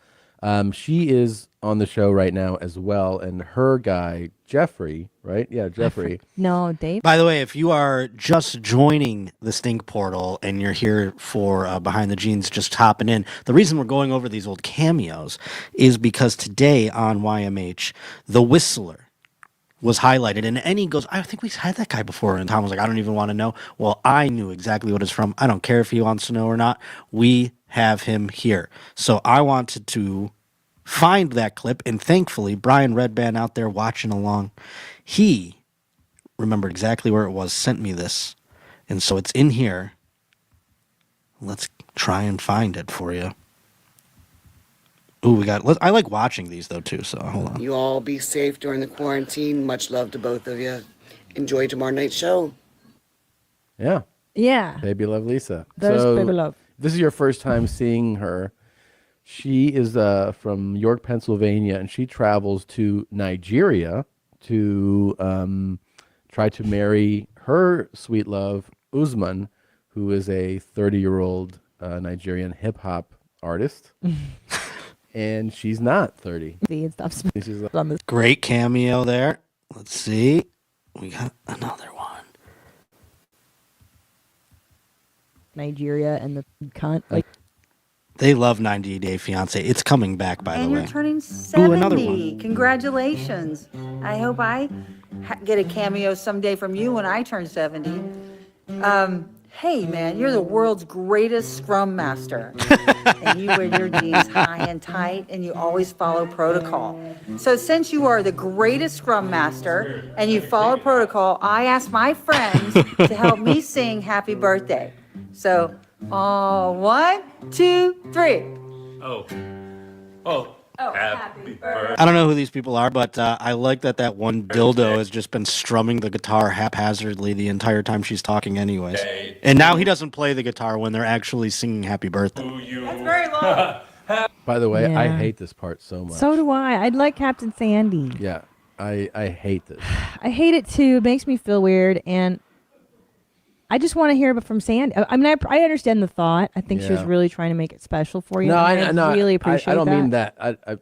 She is on the show right now as well, and her guy Jeffrey, right? Yeah, Jeffrey. No, Dave. By the way, if you are just joining the Stink Portal and you're here for Behind the Jeans, just hopping in, the reason we're going over these old cameos is because today on YMH, The Whistler was highlighted, and Enny goes, I think we've had that guy before, and Tom was like, I don't even want to know. Well, I knew exactly what it's from. I don't care if he wants to know or not. We have him here. So I wanted to find that clip, and thankfully, Brian Redband out there watching along, he remembered exactly where it was, sent me this, and so it's in here. Let's try and find it for you. Ooh, I like watching these though too, so hold on. You all be safe during the quarantine. Much love to both of you. Enjoy tomorrow night's show. Yeah. Yeah. Baby Love Lisa. There's So, Baby Love. This is your first time seeing her. She is from York, Pennsylvania, and she travels to Nigeria to try to marry her sweet love, Usman, who is a 30-year-old Nigerian hip-hop artist. And she's not 30. She's on this. Great cameo there. Let's see. We got another one. Nigeria and the cunt. Like, They love 90 Day Fiance. It's coming back, by the And way. you're turning 70. Ooh, another one. Congratulations. I hope I get a cameo someday from you when I turn 70. Hey, man, you're the world's greatest scrum master. And you wear your jeans high and tight, and you always follow protocol. So since you are the greatest scrum master and you follow protocol, I asked my friends to help me sing happy birthday. So, 1, 2, 3. Happy birthday. I don't know who these people are, but I like that one dildo has just been strumming the guitar haphazardly the entire time she's talking anyways. And now he doesn't play the guitar when they're actually singing happy birthday. That's very low. By the way, I Yeah. hate this part so much. so do I. I'd like Captain Sandy. Yeah, I hate this. I hate it too. It makes me feel weird, and I just want to hear it from Sandy. I mean, I understand the thought. I think she was Yeah. really trying to make it special for you. No, and I really appreciate I don't that. mean that.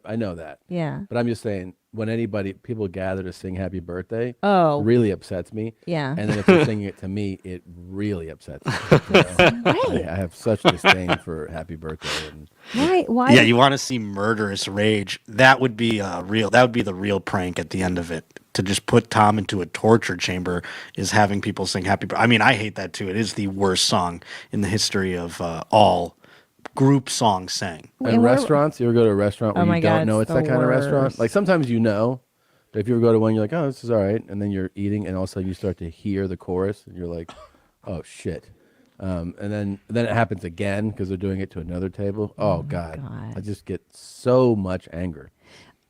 I know that. Yeah. But I'm just saying, when people gather to sing happy birthday, Oh. really upsets me. Yeah. And then if they're singing it to me, it really upsets me. You know? I have such disdain for happy birthday. And Why? Yeah, you want to see murderous rage. That would be the real prank at the end of it. To just put Tom into a torture chamber is having people sing happy birthday. I mean, I hate that too. It is the worst song in the history of all group songs sang. And restaurants, you ever go to a restaurant where Oh my you don't God, know it's it's that the kind of restaurant? worst. Like sometimes you know, but if you ever go to one, you're like, oh, this is all right. And then you're eating, and all of a sudden you start to hear the chorus, and you're like, oh, shit. And then it happens again because they're doing it to another table. Oh, God. I just get so much anger.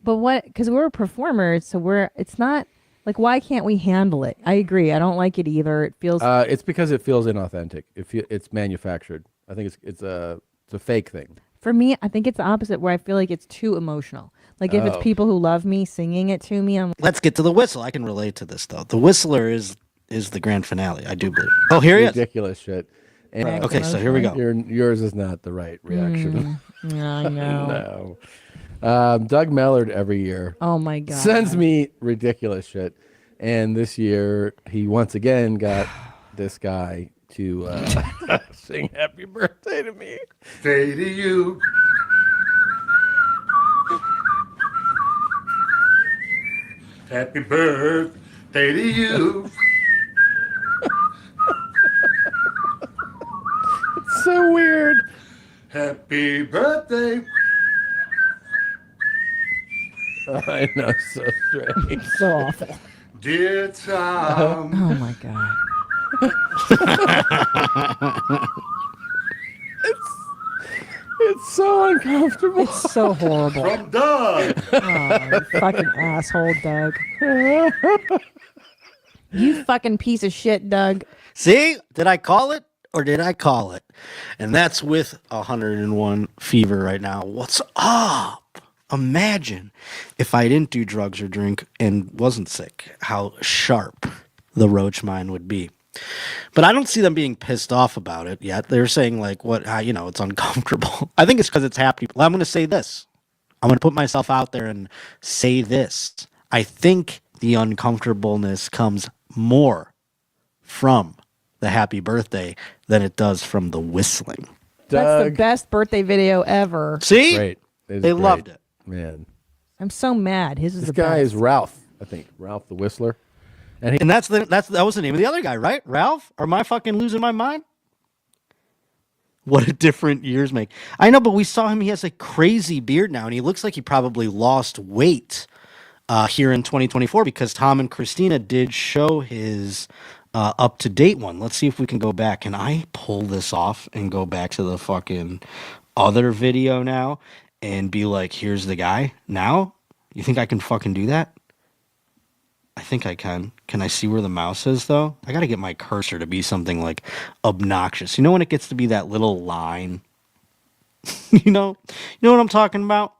But what? Because we're performers, so it's not like, why can't we handle it? I agree. I don't like it either. It feels. It's because it feels inauthentic. It's manufactured. I think it's a fake thing. For me, I think it's the opposite, where I feel like it's too emotional. Like if it's Oh. people who love me singing it to me, I'm Let's get to the whistle. I can relate to this though. The Whistler is the grand finale. I do believe. Oh, here he is. Ridiculous shit. And Okay, so here we go. Yours is not the right reaction. I know. No. Doug Mellard every year. Oh my God. Sends me ridiculous shit, and this year he once again got this guy to sing "Happy Birthday" to me. Say to you. Happy birthday to you. It's so weird. Happy birthday. I know, so strange. So awful. Dear Tom. Oh my God. It's so uncomfortable. It's so horrible. From Doug. Oh, you fucking asshole, Doug. You fucking piece of shit, Doug. See? Did I call it or did I call it? And that's with 101 fever right now. What's up? Imagine if I didn't do drugs or drink and wasn't sick, how sharp the roach mind would be. But I don't see them being pissed off about it yet. They're saying like, it's uncomfortable. I think it's because it's happy. Well, I'm going to say this. I'm going to put myself out there and say this. I think the uncomfortableness comes more from the happy birthday than it does from the whistling. That's the best birthday video ever. See? Great. It's They great. loved it. Man. I'm so mad. His is This the guy best. is Ralph, I think. Ralph the Whistler. And that was the name of the other guy, right? Ralph? Or am I fucking losing my mind? What a different years make. I know, but we saw him. He has a crazy beard now, and he looks like he probably lost weight here in 2024 because Tom and Christina did show his up-to-date one. Let's see if we can go back. Can I pull this off and go back to the fucking other video now and be like, here's the guy now? You think I can fucking do that? I think I can. Can I see where the mouse is, though? I got to get my cursor to be something, like, obnoxious. You know when it gets to be that little line? You know what I'm talking about?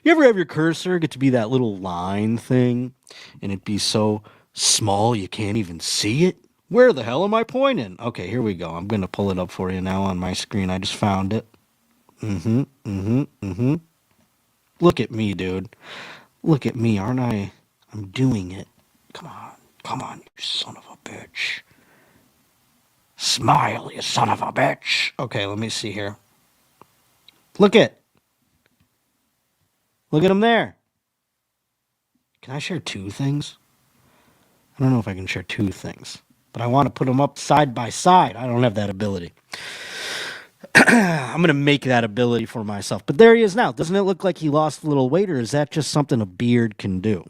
You ever have your cursor get to be that little line thing, and it be so small you can't even see it? Where the hell am I pointing? Okay, here we go. I'm going to pull it up for you now on my screen. I just found it. Look at me, dude. Look at me, aren't I? I'm doing it. Come on, you son of a bitch. Smile, you son of a bitch. Okay, let me see here. Look at him there. Can I share two things? I don't know if I can share two things, but I want to put them up side by side. I don't have that ability. I'm going to make that ability for myself. But there he is now. Doesn't it look like he lost a little weight, or is that just something a beard can do?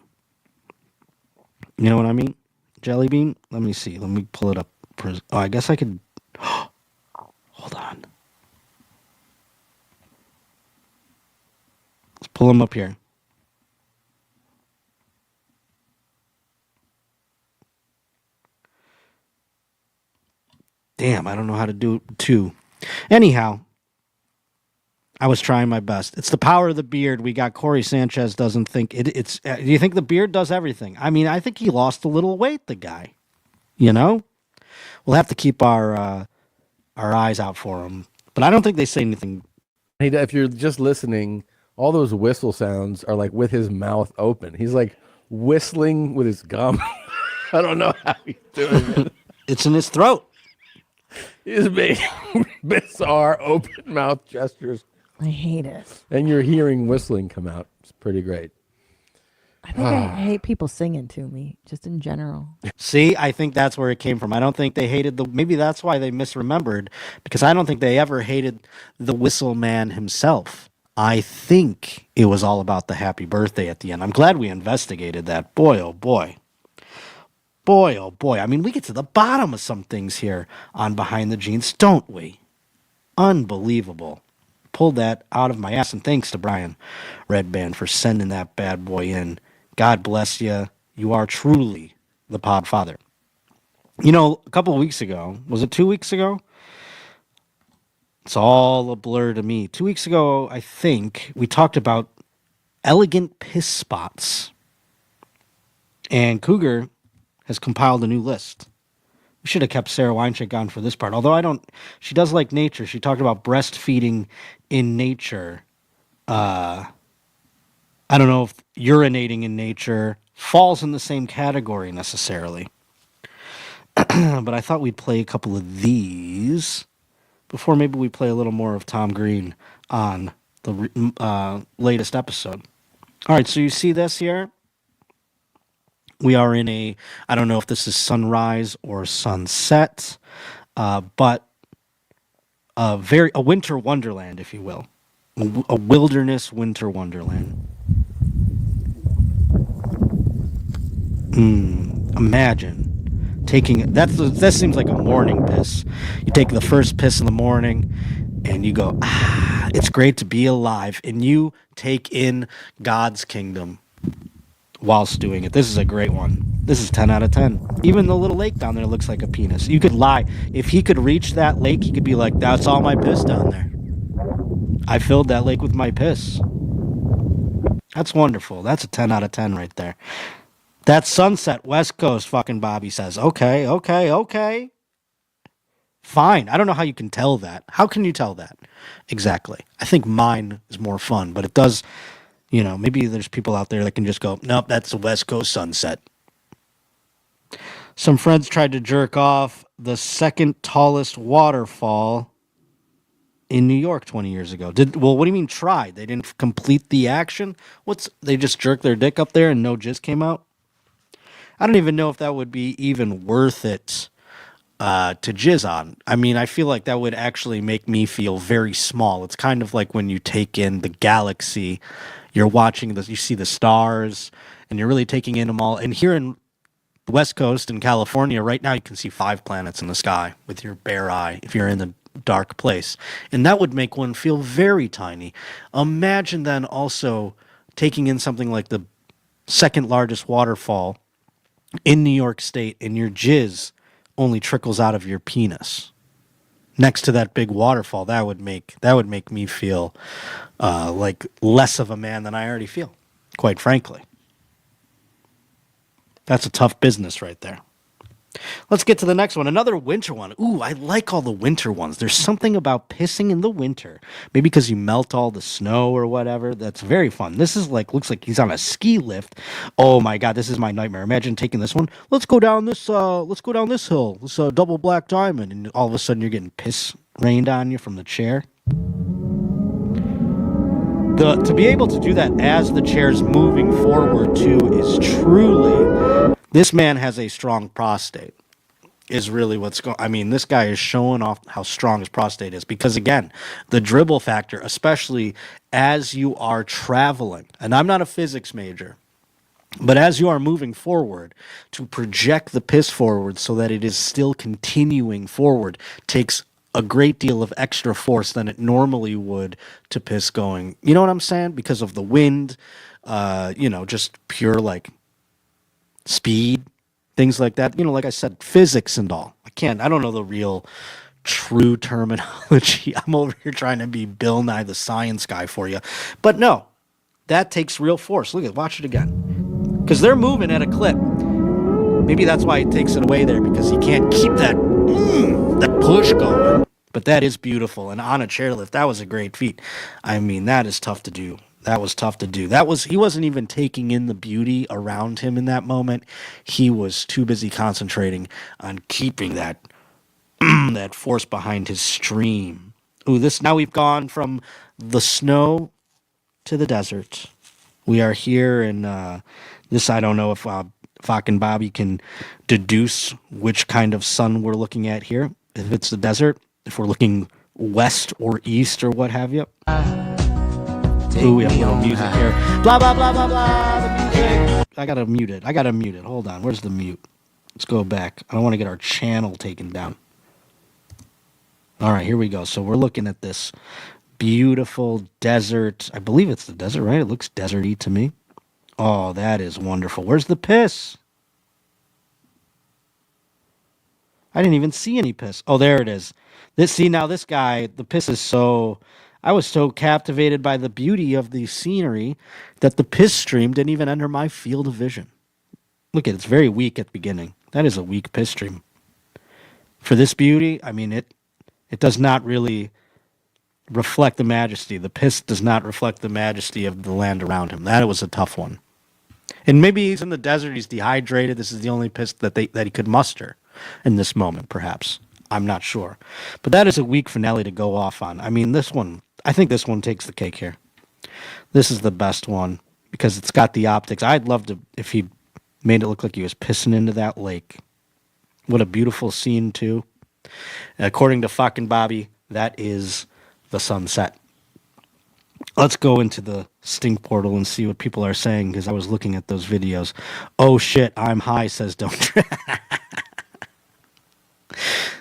You know what I mean? Jelly bean? Let me see. Let me pull it up. Oh, I guess I could... Hold on. Let's pull him up here. Damn, I don't know how to do two. Anyhow, I was trying my best. It's the power of the beard. We got Corey Sanchez doesn't think it's. Do you think the beard does everything? I mean, I think he lost a little weight, the guy. You know, we'll have to keep our eyes out for him. But I don't think they say anything. Hey, if you're just listening, all those whistle sounds are like with his mouth open. He's like whistling with his gum. I don't know how he's doing it. It's in his throat. He's making bizarre open mouth gestures. I hate it. And you're hearing whistling come out. It's pretty great. I think I hate people singing to me, just in general. See, I think that's where it came from. I don't think they hated maybe that's why they misremembered, because I don't think they ever hated the whistle man himself. I think it was all about the happy birthday at the end. I'm glad we investigated that. Boy, oh boy. Boy, oh boy. I mean, we get to the bottom of some things here on Behind the Jeans, don't we? Unbelievable. Pulled that out of my ass, and thanks to Brian Redband for sending that bad boy in. God bless you. You are truly the pod father. You know, a couple of weeks ago, was it 2 weeks ago? It's all a blur to me. 2 weeks ago, I think, we talked about elegant piss spots. And Cougar has compiled a new list. We should have kept Sara Weinshenk on for this part. Although she does like nature. She talked about breastfeeding in nature. I don't know if urinating in nature falls in the same category necessarily. But I thought we'd play a couple of these before maybe we play a little more of Tom Green on the latest episode. All right, so you see this here? We are in I don't know if this is sunrise or sunset, but a winter wonderland, if you will. A wilderness winter wonderland. Imagine taking that seems like a morning piss. You take the first piss in the morning and you go, it's great to be alive, and you take in God's kingdom whilst doing it. This is a great one. This is 10 out of 10. Even the little lake down there looks like a penis. You could lie. If he could reach that lake, he could be like, that's all my piss down there. I filled that lake with my piss. That's wonderful. That's a 10 out of 10 right there. That's sunset, West Coast, fucking Bobby says. Okay. Fine. I don't know how you can tell that. How can you tell that? Exactly. I think mine is more fun, but it does, maybe there's people out there that can just go, nope, that's the West Coast sunset. Some friends tried to jerk off the second tallest waterfall in New York 20 years ago. What do you mean tried? They didn't complete the action? They just jerked their dick up there and no jizz came out? I don't even know if that would be even worth it to jizz on. I mean, I feel like that would actually make me feel very small. It's kind of like when you take in the galaxy, you're watching you see the stars, and you're really taking in them all. And here in the West Coast in California, right now you can see 5 planets in the sky with your bare eye if you're in the dark place. And that would make one feel very tiny. Imagine then also taking in something like the second largest waterfall in New York State and your jizz only trickles out of your penis next to that big waterfall, that would make me feel like less of a man than I already feel, quite frankly. That's a tough business right there. Let's get to the next one. Another winter one. Ooh, I like all the winter ones. There's something about pissing in the winter. Maybe because you melt all the snow or whatever. That's very fun. This is like, looks like he's on a ski lift. Oh my God, this is my nightmare. Imagine taking this one. Let's go down this hill. This double black diamond. And all of a sudden you're getting piss rained on you from the chair. To be able to do that as the chair's moving forward too is truly, this man has a strong prostate, is really what's going. I mean, this guy is showing off how strong his prostate is because, again, the dribble factor, especially as you are traveling, and I'm not a physics major, but as you are moving forward, to project the piss forward so that it is still continuing forward takes a great deal of extra force than it normally would to piss going. You know what I'm saying? Because of the wind, just pure like speed, things like that. Like I said, physics and all. I don't know the real true terminology. I'm over here trying to be Bill Nye the Science Guy for you. But no, that takes real force. Watch it again. Because they're moving at a clip. Maybe that's why he takes it away there, because he can't keep that push going. But that is beautiful. And on a chairlift, that was a great feat. I mean, that is tough to do. That was tough to do. He wasn't even taking in the beauty around him in that moment. He was too busy concentrating on keeping that that force behind his stream. Ooh, now we've gone from the snow to the desert. We are here in this. I don't know if fucking Bobby can deduce which kind of sun we're looking at here. If it's the desert, if we're looking west or east or what have you. Ooh, we have a little music here. Blah, blah, blah, blah, blah. The music. I gotta mute it. Hold on. Where's the mute? Let's go back. I don't want to get our channel taken down. All right, here we go. So we're looking at this beautiful desert. I believe it's the desert, right? It looks deserty to me. Oh, that is wonderful. Where's the piss? I didn't even see any piss. Oh, there it is. Now this guy, the piss is so... I was so captivated by the beauty of the scenery that the piss stream didn't even enter my field of vision. Look, it's very weak at the beginning. That is a weak piss stream. For this beauty, I mean, it does not really reflect the majesty. The piss does not reflect the majesty of the land around him. That was a tough one. And maybe he's in the desert, he's dehydrated. This is the only piss that he could muster in this moment, perhaps. I'm not sure. But that is a weak finale to go off on. I mean, I think this one takes the cake here. This is the best one because it's got the optics. I'd love to if he made it look like he was pissing into that lake. What a beautiful scene, too. According to fucking Bobby, that is the sunset. Let's go into the stink portal and see what people are saying because I was looking at those videos. Oh, shit, I'm high, says Don't.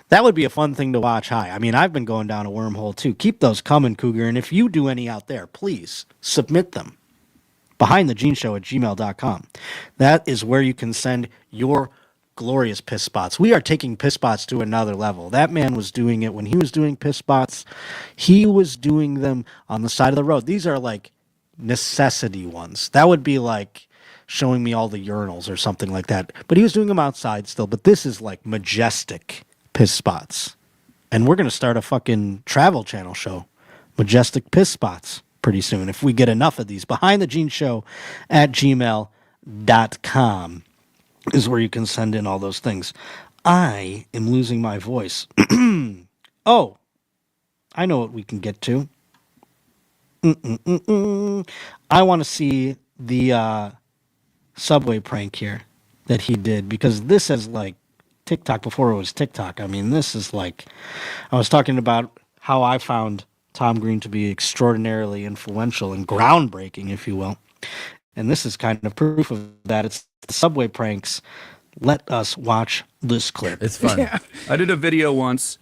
That would be a fun thing to watch high. I mean, I've been going down a wormhole, too. Keep those coming, Cougar. And if you do any out there, please submit them. BehindTheGeneShow@gmail.com. That is where you can send your glorious piss spots. We are taking piss spots to another level. That man was doing it when he was doing piss spots. He was doing them on the side of the road. These are like necessity ones. That would be like showing me all the urinals or something like that. But he was doing them outside still. But this is like majestic piss spots. And we're going to start a fucking Travel Channel show. Majestic piss spots pretty soon. If we get enough of these. BehindTheGeneShow@gmail.com is where you can send in all those things. I am losing my voice. Oh, I know what we can get to. I want to see the subway prank here that he did because this is like TikTok before it was TikTok. I mean, this is like, I was talking about how I found Tom Green to be extraordinarily influential and groundbreaking, if you will. And this is kind of proof of that. It's the subway pranks. Let us watch this clip. It's fun. Yeah. I did a video once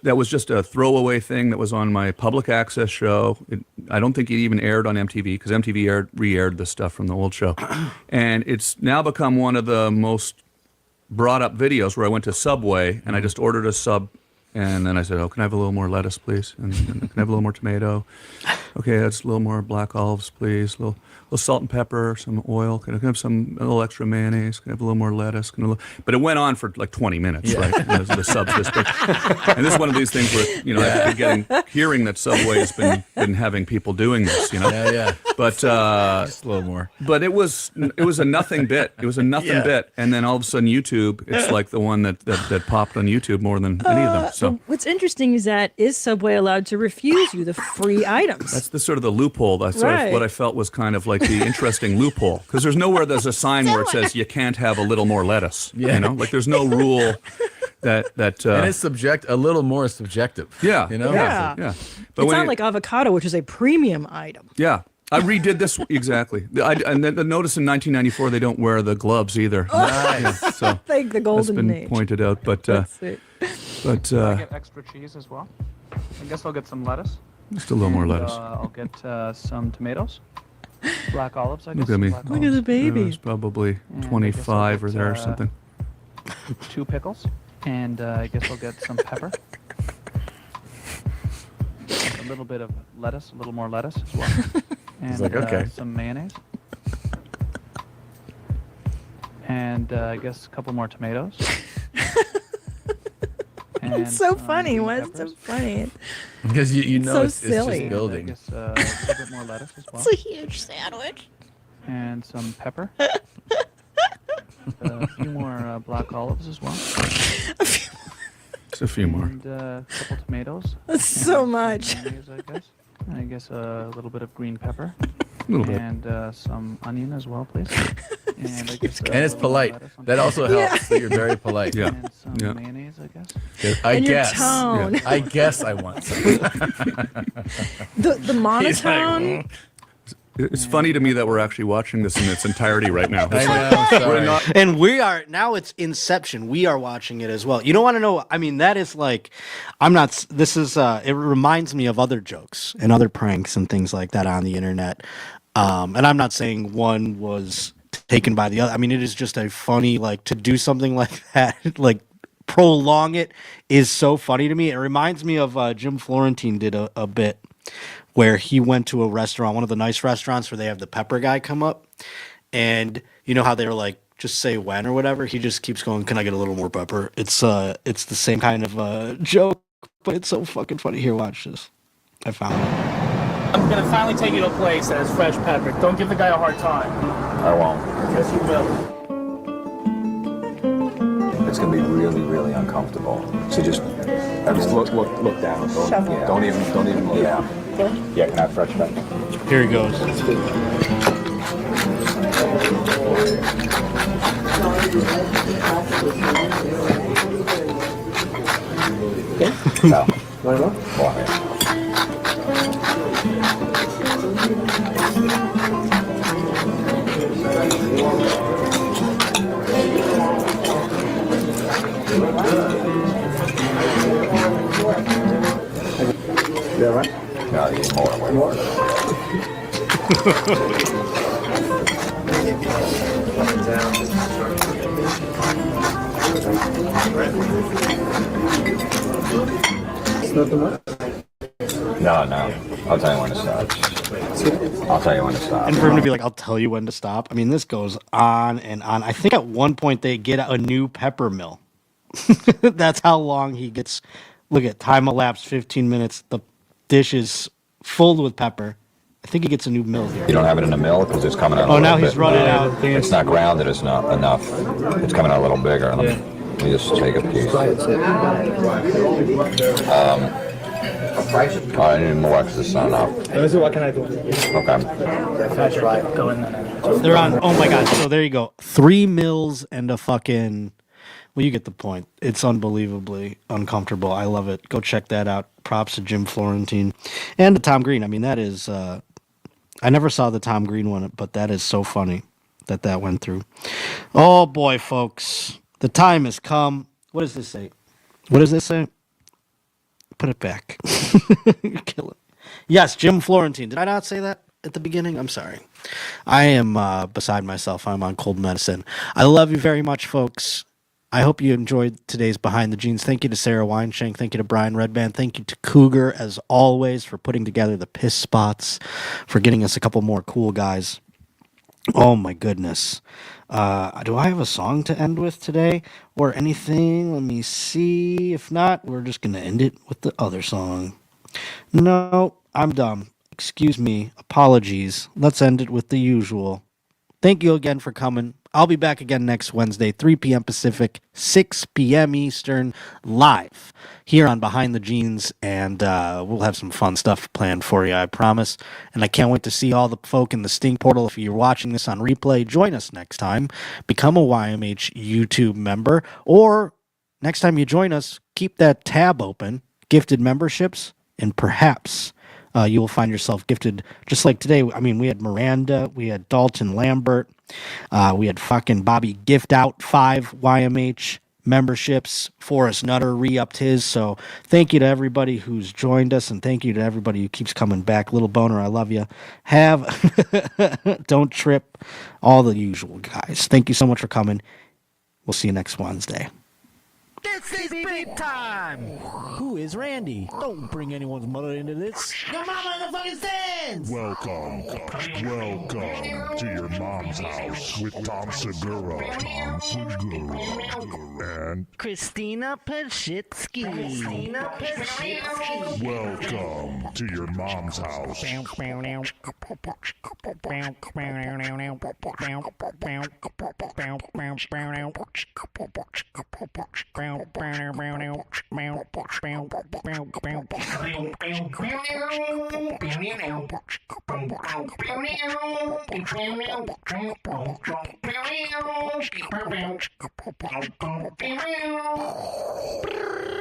that was just a throwaway thing that was on my public access show. I don't think it even aired on MTV because MTV re-aired the stuff from the old show. And it's now become one of the most brought up videos where I went to Subway and I just ordered a sub, and then I said, "Oh, can I have a little more lettuce, please? And can I have a little more tomato? Okay, that's a little more black olives, please. A little salt and pepper, some oil. Can I have a little extra mayonnaise? Can I have a little more lettuce? But it went on for like 20 minutes, right? The subs just and this is one of these things where I've been hearing that Subway has been having people doing this, Yeah. But just a little more. But it was a nothing bit. It was a nothing bit, and then all of a sudden YouTube, it's like the one that popped on YouTube more than any of them. So what's interesting is that is Subway allowed to refuse you the free items? that's the sort of the loophole. That's sort of what I felt was kind of like the interesting loophole, because there's nowhere there's a sign where it says you can't have a little more lettuce. Like there's no rule that and it's a little more subjective. Yeah. Yeah. But It's not like avocado, which is a premium item. Yeah. I redid this exactly. And then notice in 1994 they don't wear the gloves either. Nice. So Thank the golden that's been age. pointed out. But Can I get extra cheese as well? I guess I'll get some lettuce. just a little more And, lettuce. I'll get some tomatoes. Black olives, I guess. Look at me. Black Look at the baby. It's probably And I 25 guess I'll or there or get, something. 2 pickles, and I guess I'll get some pepper. A little bit of lettuce, a little more lettuce as well. And like, okay. Some mayonnaise. And I guess a couple more tomatoes. It's so funny. green Why is it so peppers. funny? Because you know so it's silly. just building. I guess a little bit more lettuce as well. It's a huge sandwich. And some pepper. A few more black olives as well. Just a few more. And a couple tomatoes. That's so much. Mayonnaise, I guess a little bit of green pepper. A little bit. And some onion as well, please. And I guess And it's polite. That also helps that you're very polite. Yeah. And some Yeah. mayonnaise, I guess. I And your guess. tone. Yeah. I guess I want some. The monotone. It's funny to me that we're actually watching this in its entirety right now. I know. We're Sorry. not- And we are now. It's Inception. We are watching it as well. You don't want to know. I mean, that is like, I'm not. This is. It reminds me of other jokes and other pranks and things like that on the internet. And I'm not saying one was taken by the other. I mean, it is just a funny, like, to do something like that, like prolong it, is so funny to me. It reminds me of Jim Florentine did a bit where he went to a restaurant, one of the nice restaurants where they have the pepper guy come up, and you know how they were like, just say when or whatever. He just keeps going, "Can I get a little more pepper?" It's the same kind of joke, but it's so fucking funny. Here, watch this. I found it. I'm gonna finally take you to a place that has fresh pepper. Don't give the guy a hard time. I won't. Yes, you will. It's gonna be really, really uncomfortable. So just look down. Don't even look. Yeah. Yeah, can I have fresh pepper? Here he goes. No. Yeah, right? No, you need more. It's not too much. No. I'll tell you when to stop. I'll tell you when to stop. And for him to be like, "I'll tell you when to stop." I mean, this goes on and on. I think at one point they get a new pepper mill. That's how long he gets. Look at time elapsed 15 minutes. The dish is filled with pepper. I think he gets a new mill here. You don't have it in a mill because it's coming out. Oh, now he's run it out. It's not grounded. It's not enough. It's coming out a little bigger. Let me just take a piece. I need more because it's not enough. Let me see what can I do. Okay. That's right. Go in there. They're on. Oh my god! So there you go. 3 mills and a fucking. Well, you get the point. It's unbelievably uncomfortable. I love it. Go check that out. Props to Jim Florentine and to Tom Green. I mean, that is. I never saw the Tom Green one, but that is so funny that went through. Oh boy, folks, the time has come. What does this say? What does this say? Put it back. Kill it. Yes, Jim Florentine. Did I not say that at the beginning? I'm sorry. I am beside myself. I'm on cold medicine. I love you very much, folks. I hope you enjoyed today's Behind the Jeans. Thank you to Sara Weinshenk. Thank you to Brian Redband. Thank you to Cougar, as always, for putting together the piss spots, for getting us a couple more cool guys. Oh, my goodness. Do I have a song to end with today or anything? Let me see. If not, we're just going to end it with the other song. No, I'm dumb. Excuse me. Apologies. Let's end it with the usual. Thank you again for coming. I'll be back again next Wednesday, 3 p.m. Pacific, 6 p.m. Eastern, live here on Behind the Jeans, and we'll have some fun stuff planned for you, I promise. And I can't wait to see all the folk in the Stink Portal. If you're watching this on replay, join us next time. Become a YMH YouTube member, or next time you join us, keep that tab open, gifted memberships, and perhaps you will find yourself gifted just like today. I mean, we had Miranda, we had Dalton Lambert, we had fucking Bobby gift out 5 YMH memberships. Forrest Nutter re-upped his. So thank you to everybody who's joined us, and thank you to everybody who keeps coming back. Little Boner, I love you. Don't trip, all the usual guys. Thank you so much for coming. We'll see you next Wednesday. This is big time! Who is Randy? Don't bring anyone's mother into this. Your mama in the fucking stands! Welcome to your mom's house with Tom Segura. And Christina Pashitsky. welcome to your mom's house.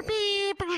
Beep.